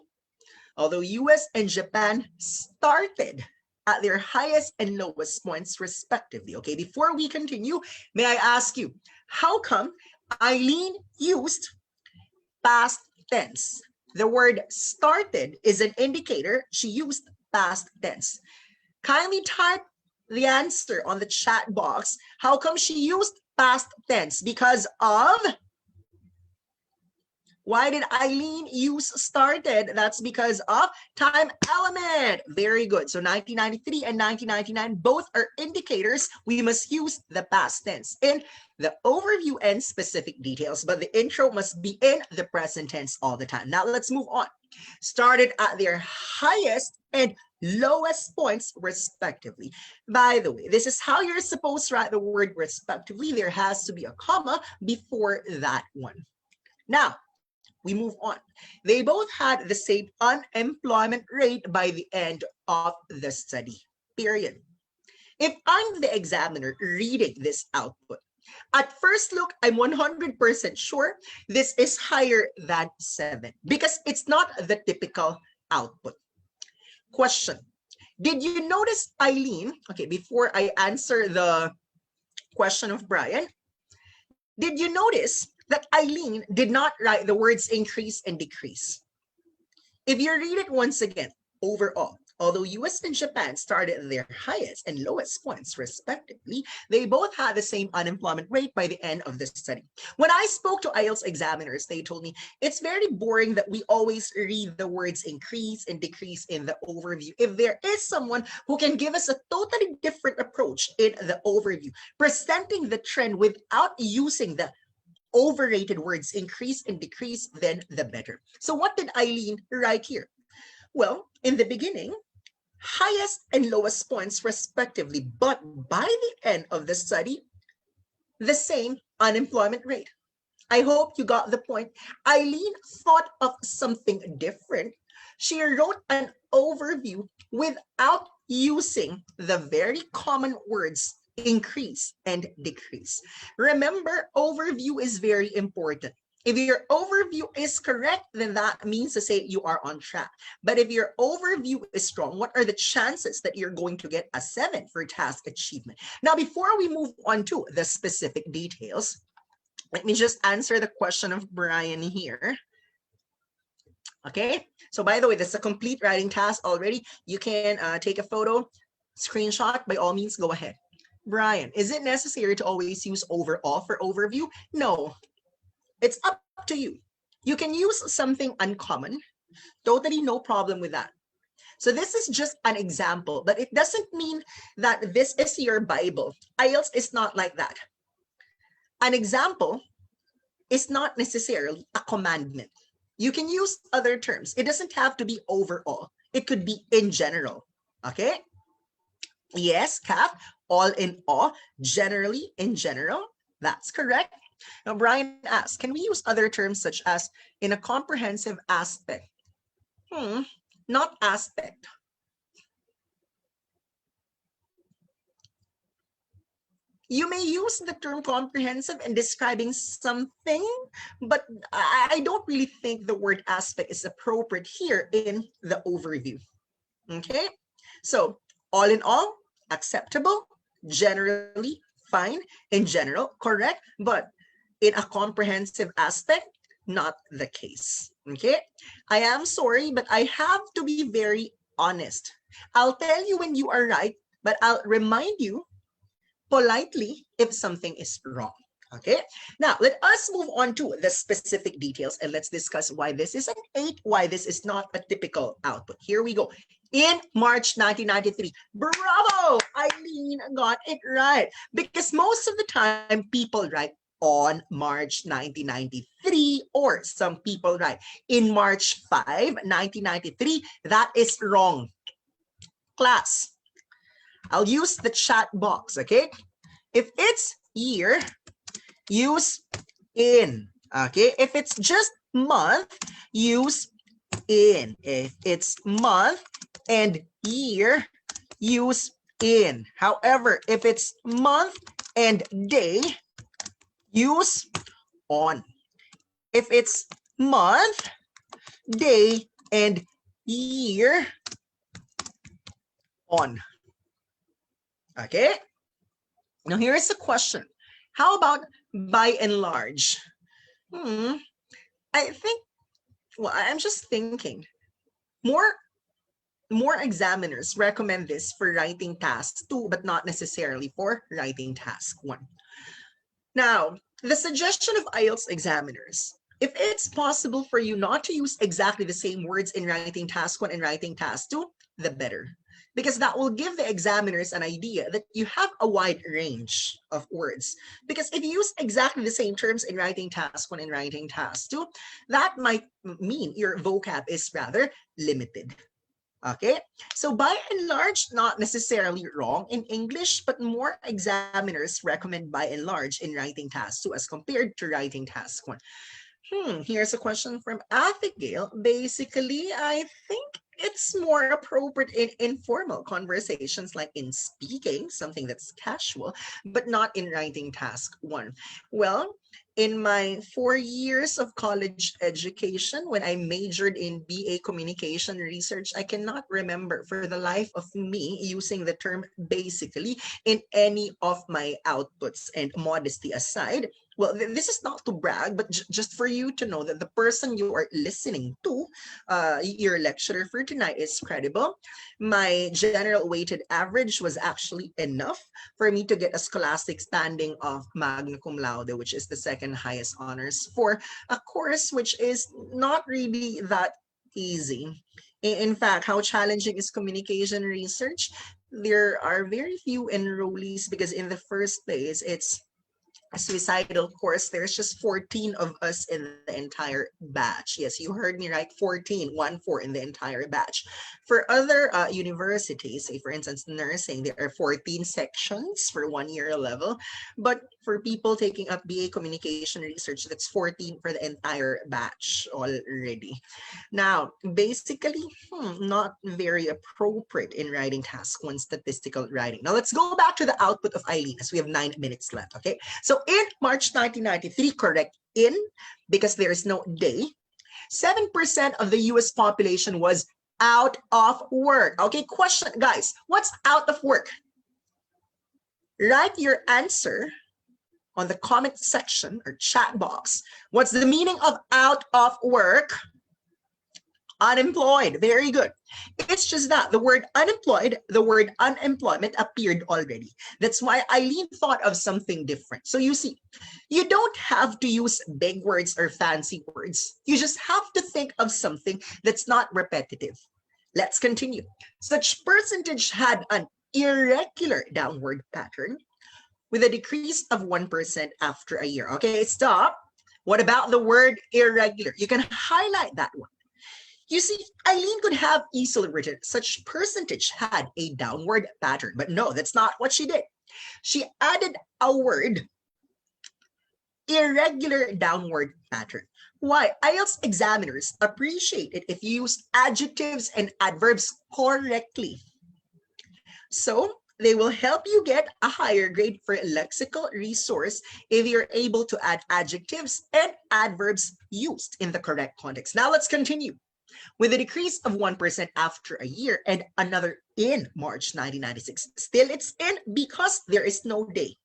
although US and Japan started at their highest and lowest points respectively. Okay, before we continue, may I ask you, how come Eileen used past tense? The word started is an indicator she used past tense. Kindly type the answer on the chat box. How come she used past tense? Because of... Why did Eileen use started? That's because of time element. Very good. So 1993 and 1999 both are indicators we must use the past tense in the overview and specific details, but the intro must be in the present tense all the time. Now let's move on. Started at their highest and lowest points respectively. By the way, this is how you're supposed to write the word respectively. There has to be a comma before that one. Now, we move on. They both had the same unemployment rate by the end of the study, period. If I'm the examiner reading this output, at first look, I'm 100% sure this is higher than 7 because it's not the typical output. Question. Did you notice, Eileen, okay, before I answer the question of Brian, did you notice that Eileen did not write the words increase and decrease? If you read it once again, overall, although US and Japan started their highest and lowest points respectively, they both had the same unemployment rate by the end of the study. When I spoke to IELTS examiners, they told me it's very boring that we always read the words increase and decrease in the overview. If there is someone who can give us a totally different approach in the overview, presenting the trend without using the overrated words increase and decrease, then the better. So what did Eileen write here? Well, in the beginning, highest and lowest points respectively, but by the end of the study, the same unemployment rate. I hope you got the point. Eileen thought of something different. She wrote an overview without using the very common words increase and decrease. Remember, overview is very important. If your overview is correct, then that means to say you are on track. But if your overview is strong, what are the chances that you're going to get a 7 for task achievement? Now, before we move on to the specific details, let me just answer the question of Brian here. Okay, so by the way, this is a complete writing task already. You can take a photo, screenshot, by all means, go ahead. Brian, is it necessary to always use overall for overview? No. It's up to you. You can use something uncommon. Totally no problem with that. So this is just an example, but it doesn't mean that this is your Bible. IELTS is not like that. An example is not necessarily a commandment. You can use other terms. It doesn't have to be overall. It could be in general. Okay? Yes, Kath, all in all, generally, in general. That's correct. Now, Brian asks, can we use other terms such as in a comprehensive aspect? Not aspect. You may use the term comprehensive in describing something, but I don't really think the word aspect is appropriate here in the overview. Okay, so all in all, acceptable, generally fine, in general, correct, but in a comprehensive aspect, not the case. Okay, I am sorry, but I have to be very honest. I'll tell you when you are right, but I'll remind you politely if something is wrong. Okay, now let us move on to the specific details and let's discuss why this is an 8, why this is not a typical output. Here we go. In March 1993, bravo, Eileen got it right, because most of the time people write on March 1993, or some people write in March 5, 1993. That is wrong. Class, I'll use the chat box, okay? If it's year, use in, okay? If it's just month, use in. If it's month and year, use in. However, if it's month and day, use on. If it's month, day, and year, on. Okay? Now here's a question. How about by and large? I think, well, I'm just thinking, more examiners recommend this for writing task 2, but not necessarily for writing task 1. Now, the suggestion of IELTS examiners, if it's possible for you not to use exactly the same words in writing task 1 and writing task 2, the better. Because that will give the examiners an idea that you have a wide range of words. Because if you use exactly the same terms in writing task 1 and writing task 2, that might mean your vocab is rather limited. Okay, so by and large, not necessarily wrong in English, but more examiners recommend by and large in writing task 2 as compared to writing task 1. Here's a question from Abigail. Basically, I think it's more appropriate in informal conversations like in speaking, something that's casual, but not in writing task 1. Well, in my 4 years of college education, when I majored in BA Communication Research, I cannot remember for the life of me using the term basically in any of my outputs. And modesty aside, well, this is not to brag, but just for you to know that the person you are listening to, your lecturer for tonight, is credible. My general weighted average was actually enough for me to get a scholastic standing of magna cum laude, which is the second highest honors for a course which is not really that easy. In fact, how challenging is communication research? There are very few enrollees because in the first place, it's a suicidal course. There's just 14 of us in the entire batch. Yes, you heard me right, 14, 1-4 in the entire batch. For other universities, say for instance, nursing, there are 14 sections for 1 year level. But for people taking up BA Communication Research, that's 14 for the entire batch already. Now, basically, not very appropriate in writing task 1 statistical writing. Now, let's go back to the output of Eileen as we have 9 minutes left, okay? So in March 1993, correct in, because there is no day, 7% of the US population was out of work. Okay, question, guys, what's out of work? Write your answer on the comment section or chat box. What's the meaning of out of work? Unemployed. Very good. It's just that the word unemployed, the word unemployment appeared already. That's why Eileen thought of something different. So you see, you don't have to use big words or fancy words. You just have to think of something that's not repetitive. Let's continue. Such percentage had an irregular downward pattern with a decrease of 1% after a year. Okay, stop. What about the word irregular? You can highlight that one. You see, Eileen could have easily written such percentage had a downward pattern, but no, that's not what she did. She added a word, irregular downward pattern. Why? IELTS examiners appreciate it if you use adjectives and adverbs correctly. So they will help you get a higher grade for a lexical resource if you're able to add adjectives and adverbs used in the correct context. Now let's continue. With a decrease of 1% after a year and another in March 1996. Still, it's in because there is no day.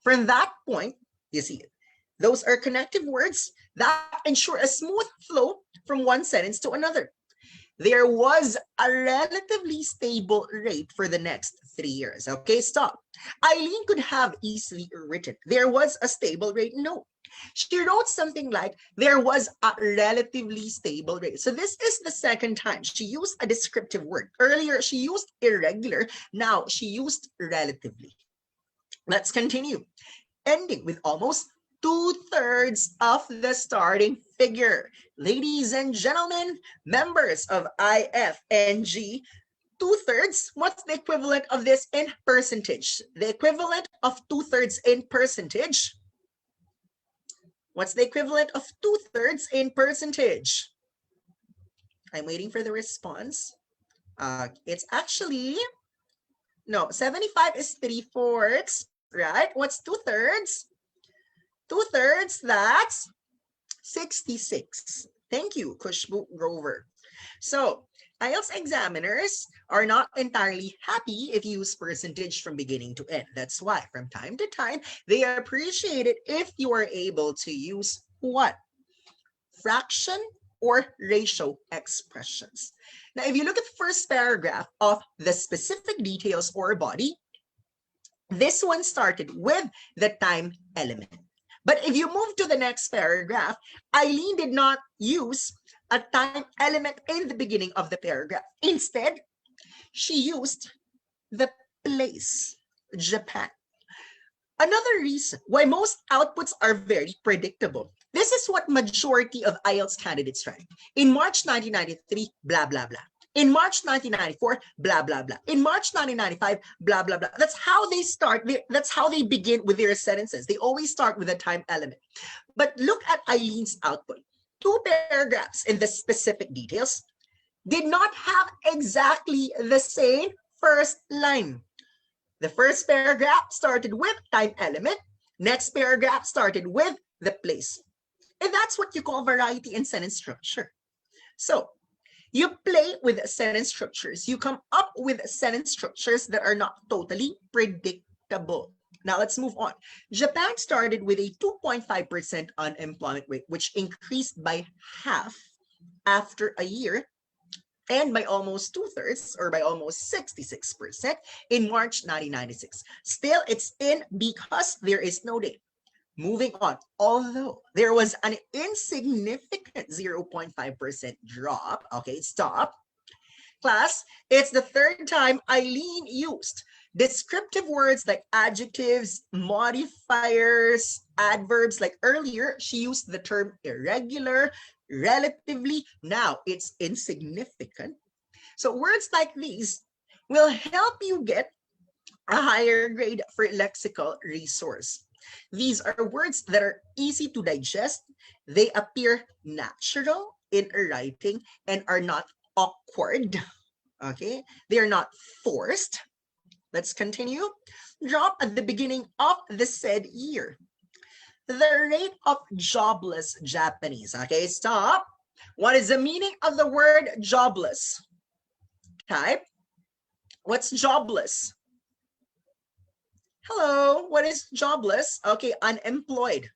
From that point, you see it. Those are connective words that ensure a smooth flow from one sentence to another. There was a relatively stable rate for the next 3 years. Okay, stop. Eileen could have easily written, there was a stable rate. No. She wrote something like, there was a relatively stable rate. So this is the second time she used a descriptive word. Earlier, she used irregular. Now, she used relatively. Let's continue. Ending with almost 2/3 of the starting figure. Ladies and gentlemen, members of IFNG, 2/3, what's the equivalent of this in percentage? The equivalent of 2/3 in percentage. What's the equivalent of 2/3 in percentage? I'm waiting for the response. It's actually, no, 75 is 3/4, right? What's 2/3? 2/3, that's 66. Thank you, Kushbu Grover. So IELTS examiners are not entirely happy if you use percentage from beginning to end. That's why from time to time, they appreciate it if you are able to use what? Fraction or ratio expressions. Now, if you look at the first paragraph of the specific details or body, this one started with the time element. But if you move to the next paragraph, Eileen did not use a time element in the beginning of the paragraph. Instead, she used the place, Japan. Another reason why most outputs are very predictable. This is what majority of IELTS candidates write. In March 1993, blah, blah, blah. In March 1994, blah, blah, blah. In March 1995, blah, blah, blah. That's how they start. That's how they begin with their sentences. They always start with a time element. But look at Eileen's output. 2 paragraphs in the specific details did not have exactly the same first line. The first paragraph started with time element. Next paragraph started with the place. And that's what you call variety in sentence structure. So you play with sentence structures. You come up with sentence structures that are not totally predictable. Now let's move on. Japan started with a 2.5% unemployment rate, which increased by half after a year, and by almost 2/3 or by almost 66% in March 1996. Still, it's in because there is no date. Moving on, although there was an insignificant 0.5% drop, okay, stop. Class, it's the third time Eileen used descriptive words like adjectives, modifiers, adverbs. Like earlier, she used the term irregular, relatively. Now it's insignificant. So words like these will help you get a higher grade for lexical resource. These are words that are easy to digest. They appear natural in writing and are not awkward. Okay, they are not forced. Let's continue. Drop at the beginning of the said year. The rate of jobless Japanese. Okay, stop. What is the meaning of the word jobless? Type. What's jobless? Hello, what is jobless? Okay, unemployed.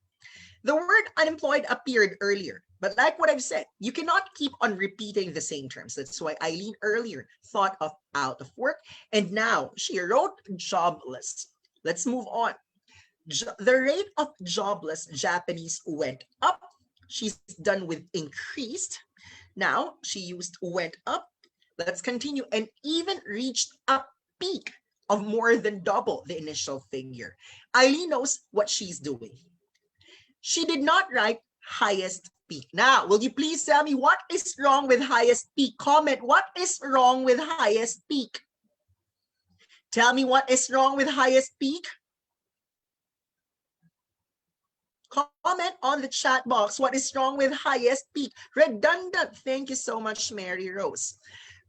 The word unemployed appeared earlier, but like what I've said, you cannot keep on repeating the same terms. That's why Eileen earlier thought of out of work, and now she wrote jobless. Let's move on. The rate of jobless Japanese went up. She's done with increased. Now she used went up. Let's continue, and even reached a peak of more than double the initial figure. Eileen knows what she's doing. She did not write highest peak. Now, will you please tell me what is wrong with highest peak? Comment, what is wrong with highest peak? Tell me what is wrong with highest peak. Comment on the chat box. What is wrong with highest peak? Redundant. Thank you so much, Mary Rose.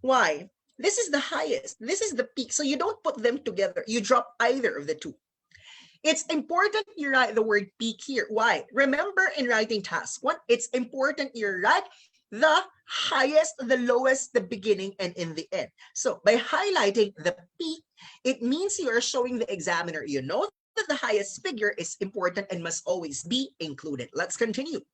Why? This is the highest. This is the peak. So you don't put them together. You drop either of the two. It's important you write the word peak here. Why? Remember in writing task 1, it's important you write the highest, the lowest, the beginning, and in the end. So by highlighting the peak, it means you are showing the examiner you know that the highest figure is important and must always be included. Let's continue.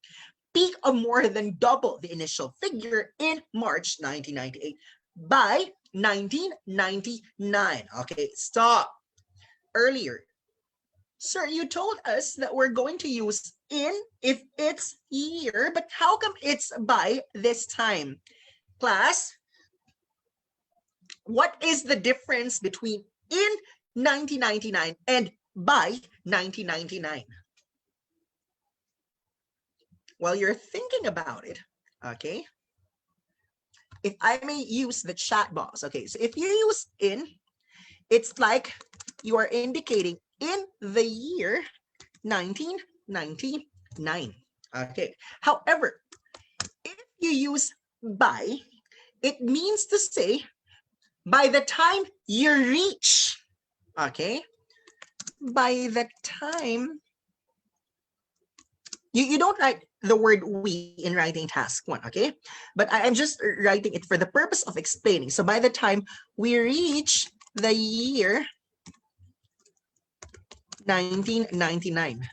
Peak of more than double the initial figure in March 1998 by 1999. Okay, stop. Earlier, sir, you told us that we're going to use in if it's year, but how come it's by this time? Class, what is the difference between in 1999 and by 1999? While you're thinking about it, okay, if I may use the chat box, okay, so if you use in, it's like you are indicating in the year 1999. Okay. However, if you use by, it means to say by the time you reach, okay, by the time, you don't write the word we in writing task 1, okay? But I'm just writing it for the purpose of explaining. So by the time we reach the year 1999.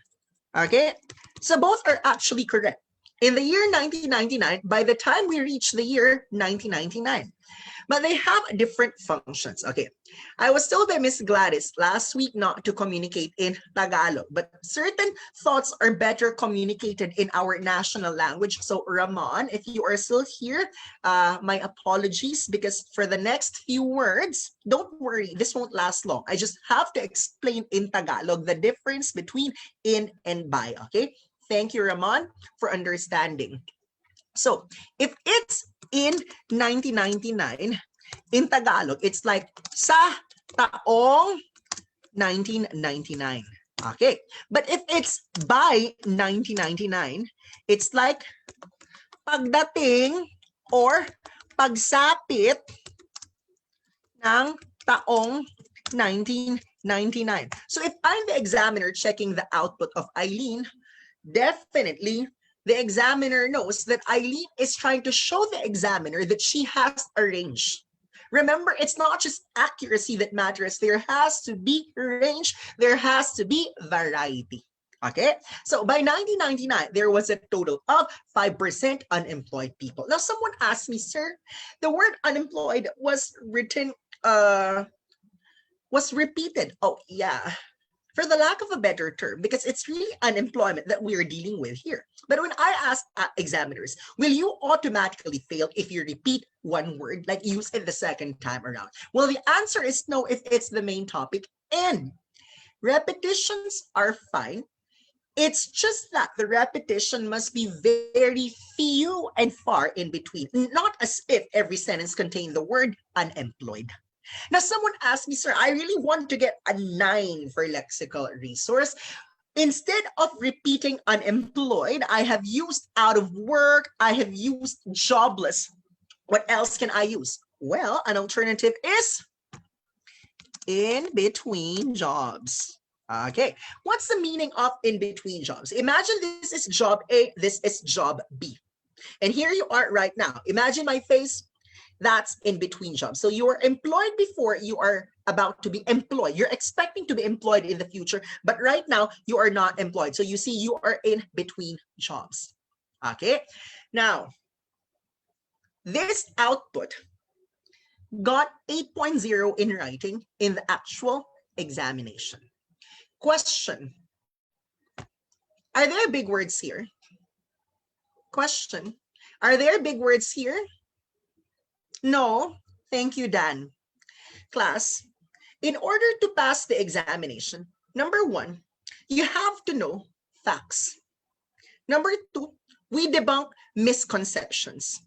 Okay, so both are actually correct. In the year 1999, by the time we reach the year 1999, but they have different functions. Okay, I was told by Miss Gladys last week not to communicate in Tagalog, but certain thoughts are better communicated in our national language. So Ramon, if you are still here, my apologies, because for the next few words, don't worry, this won't last long. I just have to explain in Tagalog the difference between in and by, okay? Thank you, Ramon, for understanding. So if it's in 1999. In Tagalog, it's like sa taong 1999. Okay, but if it's by 1999, it's like pagdating or pagsapit ng taong 1999. So if I'm the examiner checking the output of Eileen, definitely the examiner knows that Eileen is trying to show the examiner that she has a range. Remember, it's not just accuracy that matters. There has to be range. There has to be variety. Okay, so by 1999, there was a total of 5% unemployed people. Now, someone asked me, sir, the word unemployed was written, was repeated. Oh, yeah. For the lack of a better term, because it's really unemployment that we're dealing with here. But when I ask examiners, will you automatically fail if you repeat one word, like use it the second time around? Well, the answer is no if it's the main topic, and repetitions are fine. It's just that the repetition must be very few and far in between, not as if every sentence contained the word unemployed. Now, someone asked me, sir, I really want to get a 9 for lexical resource. Instead of repeating unemployed, I have used out of work, I have used jobless. What else can I use? Well, an alternative is in between jobs. Okay, what's the meaning of in between jobs? Imagine this is job A, this is job B. And here you are right now. Imagine my face. That's in between jobs. So you are employed before, you are about to be employed. You're expecting to be employed in the future, but right now you are not employed. So you see, you are in between jobs. Okay. Now, this output got 8.0 in writing in the actual examination. Question. Are there big words here? Question. Are there big words here? No, thank you, Dan. Class, in order to pass the examination, number 1, you have to know facts. Number 2, we debunk misconceptions.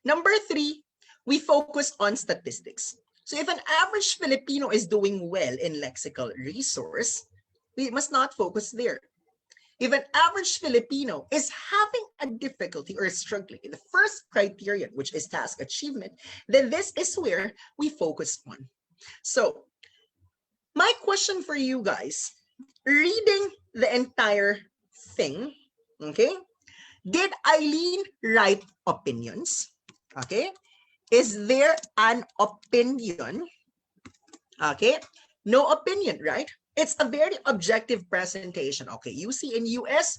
Number 3, we focus on statistics. So if an average Filipino is doing well in lexical resource, we must not focus there. If an average Filipino is having a difficulty or struggling in the first criterion, which is task achievement, then this is where we focus on. So my question for you guys, reading the entire thing, okay, did Eileen write opinions? Okay, is there an opinion? Okay, no opinion, right? It's a very objective presentation. Okay, you see in US,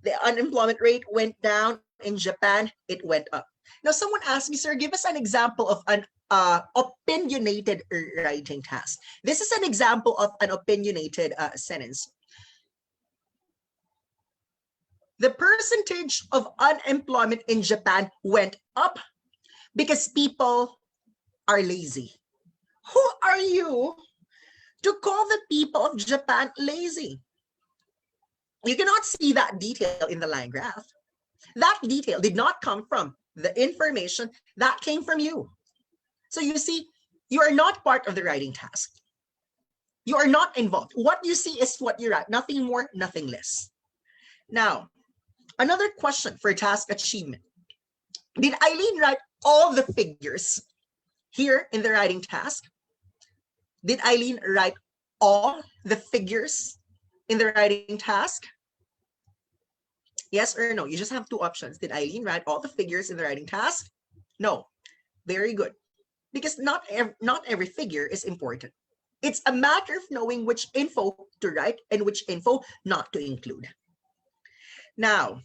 the unemployment rate went down. In Japan, it went up. Now, someone asked me, sir, give us an example of an opinionated writing task. This is an example of an opinionated sentence. The percentage of unemployment in Japan went up because people are lazy. Who are you to call the people of Japan lazy? You cannot see that detail in the line graph. That detail did not come from the information that came from you. So you see, you are not part of the writing task. You are not involved. What you see is what you write, nothing more, nothing less. Now, another question for task achievement. Did Eileen write all the figures here in the writing task? Did Eileen write all the figures in the writing task? Yes or no? You just have two options. Did Eileen write all the figures in the writing task? No. Very good. Because not every figure is important. It's a matter of knowing which info to write and which info not to include. Now,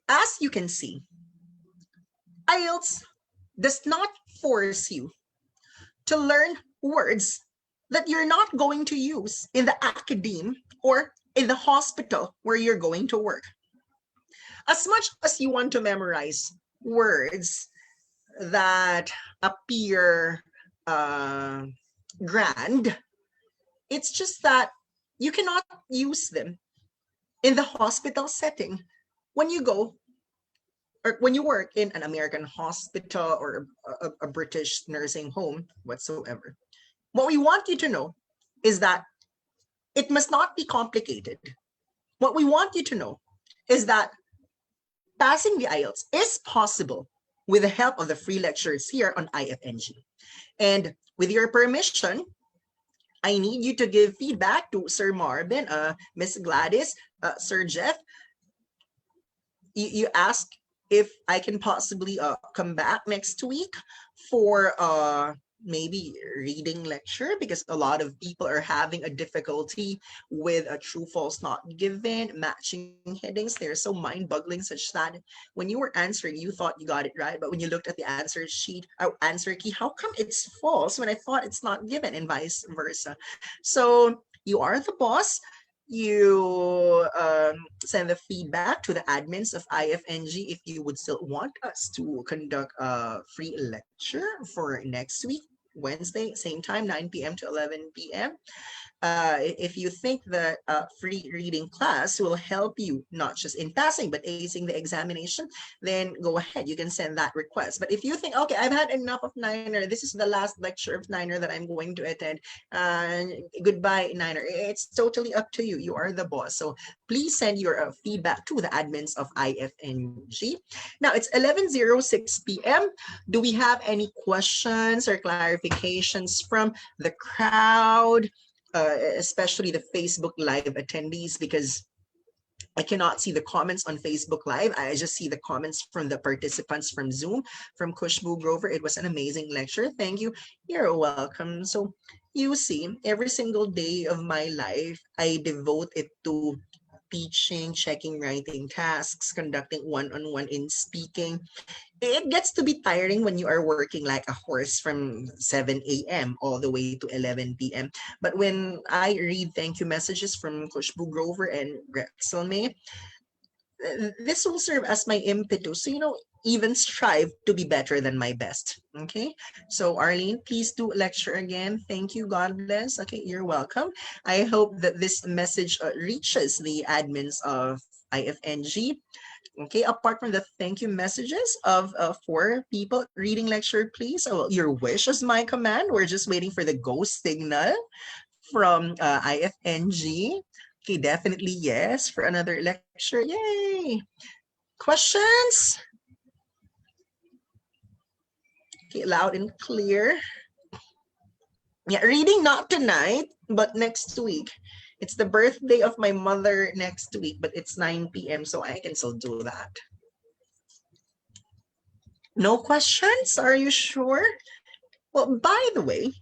as you can see, Ielts does not force you to learn words that you're not going to use in the academe or in the hospital where you're going to work. As much as you want to memorize words that appear grand, it's just that you cannot use them in the hospital setting when you go or when you work in an American hospital or a British nursing home whatsoever, what we want you to know is that it must not be complicated. What we want you to know is that passing the IELTS is possible with the help of the free lectures here on IFNG. And with your permission, I need you to give feedback to Sir Marvin, Miss Gladys, Sir Jeff. You ask if I can possibly come back next week for maybe reading lecture, because a lot of people are having a difficulty with a true false not given matching headings. They're so mind-boggling such that when you were answering you thought you got it right, but when you looked at the answer sheet or answer key, how come it's false when I thought it's not given, and vice versa. So you are the boss. You send the feedback to the admins of IFNG if you would still want us to conduct a free lecture for next week, Wednesday, same time, 9 p.m. to 11 p.m. If you think that free reading class will help you not just in passing but acing the examination, then go ahead, you can send that request. But if you think, okay, I've had enough of Niner, this is the last lecture of Niner that I'm going to attend, goodbye Niner, it's totally up to you. You are the boss. So please send your feedback to the admins of IFNG. Now it's 11:06 p.m. Do we have any questions or clarifications from the crowd? Especially the Facebook Live attendees, because I cannot see the comments on Facebook Live. I just see the comments from the participants from Zoom. From Kushbu Grover, it was an amazing lecture. Thank you. You're welcome. So you see, every single day of my life, I devote it to teaching, checking writing tasks, conducting one-on-one in speaking. It gets to be tiring when you are working like a horse from 7 a.m. all the way to 11 p.m. But when I read thank you messages from Kushbu Grover and Grexel May, this will serve as my impetus. So, even strive to be better than my best. Okay. So Arlene, please do lecture again. Thank you. God bless. Okay. You're welcome. I hope that this message reaches the admins of IFNG. Okay, apart from the thank you messages of 4 people reading lecture, please. So your wish is my command. We're just waiting for the go signal from IFNG. Okay, definitely yes for another lecture. Yay! Questions? Okay, loud and clear. Yeah, reading not tonight, but next week. It's the birthday of my mother next week, but it's 9 p.m., so I can still do that. No questions? Are you sure? Well, by the way,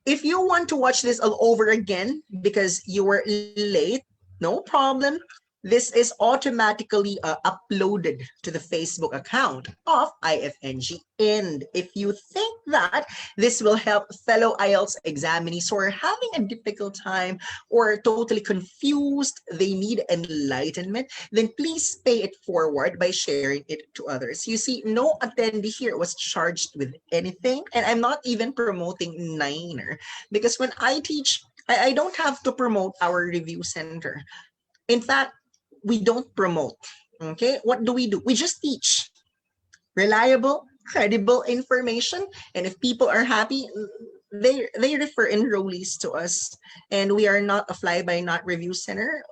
if you want to watch this all over again because you were late, no problem. This is automatically uploaded to the Facebook account of IFNG. And if you think that this will help fellow IELTS examinees who are having a difficult time or totally confused, they need enlightenment, then please pay it forward by sharing it to others. You see, no attendee here was charged with anything, and I'm not even promoting Niner, because when I teach, I don't have to promote our review center. In fact, we don't promote. Okay, what do? We just teach reliable, credible information, and if people are happy, they refer enrollees to us. And we are not a fly-by-night review center.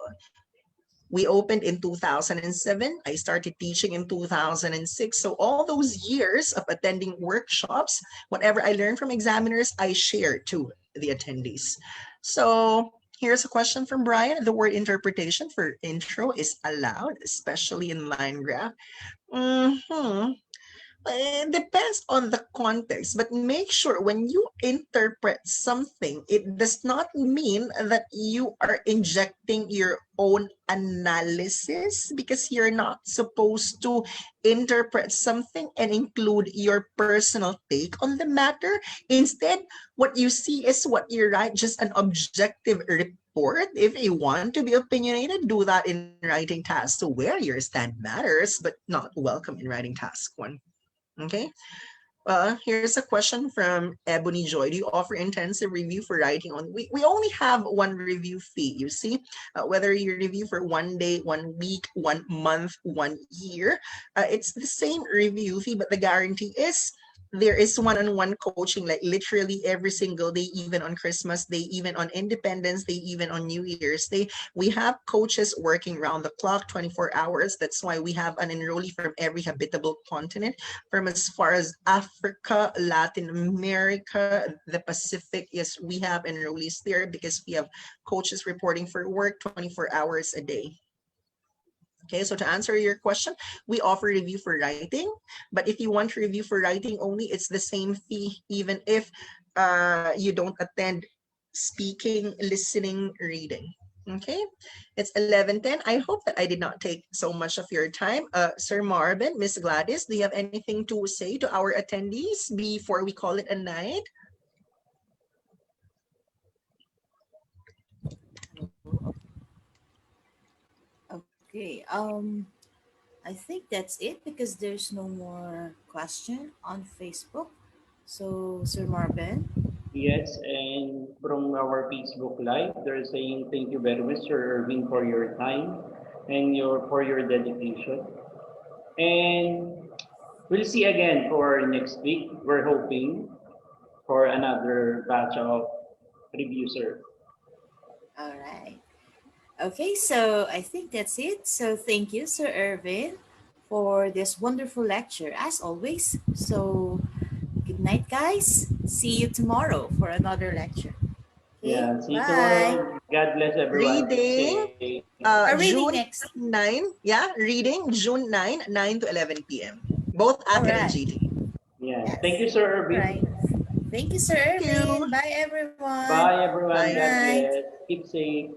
We opened in 2007. I started teaching in 2006. So all those years of attending workshops, whatever I learned from examiners, I share to the attendees. So here's a question from Brian. The word interpretation for intro is allowed, especially in line graph. It depends on the context, but make sure when you interpret something, it does not mean that you are injecting your own analysis, because you're not supposed to interpret something and include your personal take on the matter. Instead, what you see is what you write, just an objective report. If you want to be opinionated, do that in writing task 2, where your stand matters, but not welcome in writing task 1. Okay, Here's a question from Ebony Joy. Do you offer intensive review for writing on? We only have one review fee, you see? Whether you review for 1 day, 1 week, 1 month, 1 year, it's the same review fee, but the guarantee is there is one-on-one coaching, like literally every single day, even on Christmas Day, even on Independence Day, even on New Year's Day. We have coaches working round the clock, 24 hours. That's why we have an enrollee from every habitable continent, from as far as Africa, Latin America, the Pacific. Yes, we have enrollees there because we have coaches reporting for work 24 hours a day. Okay, so to answer your question, we offer review for writing, but if you want review for writing only, it's the same fee, even if you don't attend speaking, listening, reading. Okay, it's 11:10. I hope that I did not take so much of your time. Sir Marvin, Miss Gladys, do you have anything to say to our attendees before we call it a night? Okay. I think that's it because there's no more question on Facebook. So, Sir Marvin. Yes, and from our Facebook Live, they're saying thank you very much, Sir Irving, for your time and your dedication. And we'll see again for next week. We're hoping for another batch of review, sir. All right. Okay, so I think that's it. So thank you, Sir Irvin, for this wonderful lecture, as always. So good night, guys. See you tomorrow for another lecture. Okay, Yeah, see you bye. tomorrow. God bless everyone. Keep Reading, safe. A reading June next. 9. Yeah, reading June 9, 9 to 11 p.m. Both All ATE and right. GT. Yeah. Yes. Thank you, Sir All right. Irving. Thank you, Sir Thank you. Irvin. Bye, everyone. Bye, Good everyone. Bye. God night. bless. Keep safe.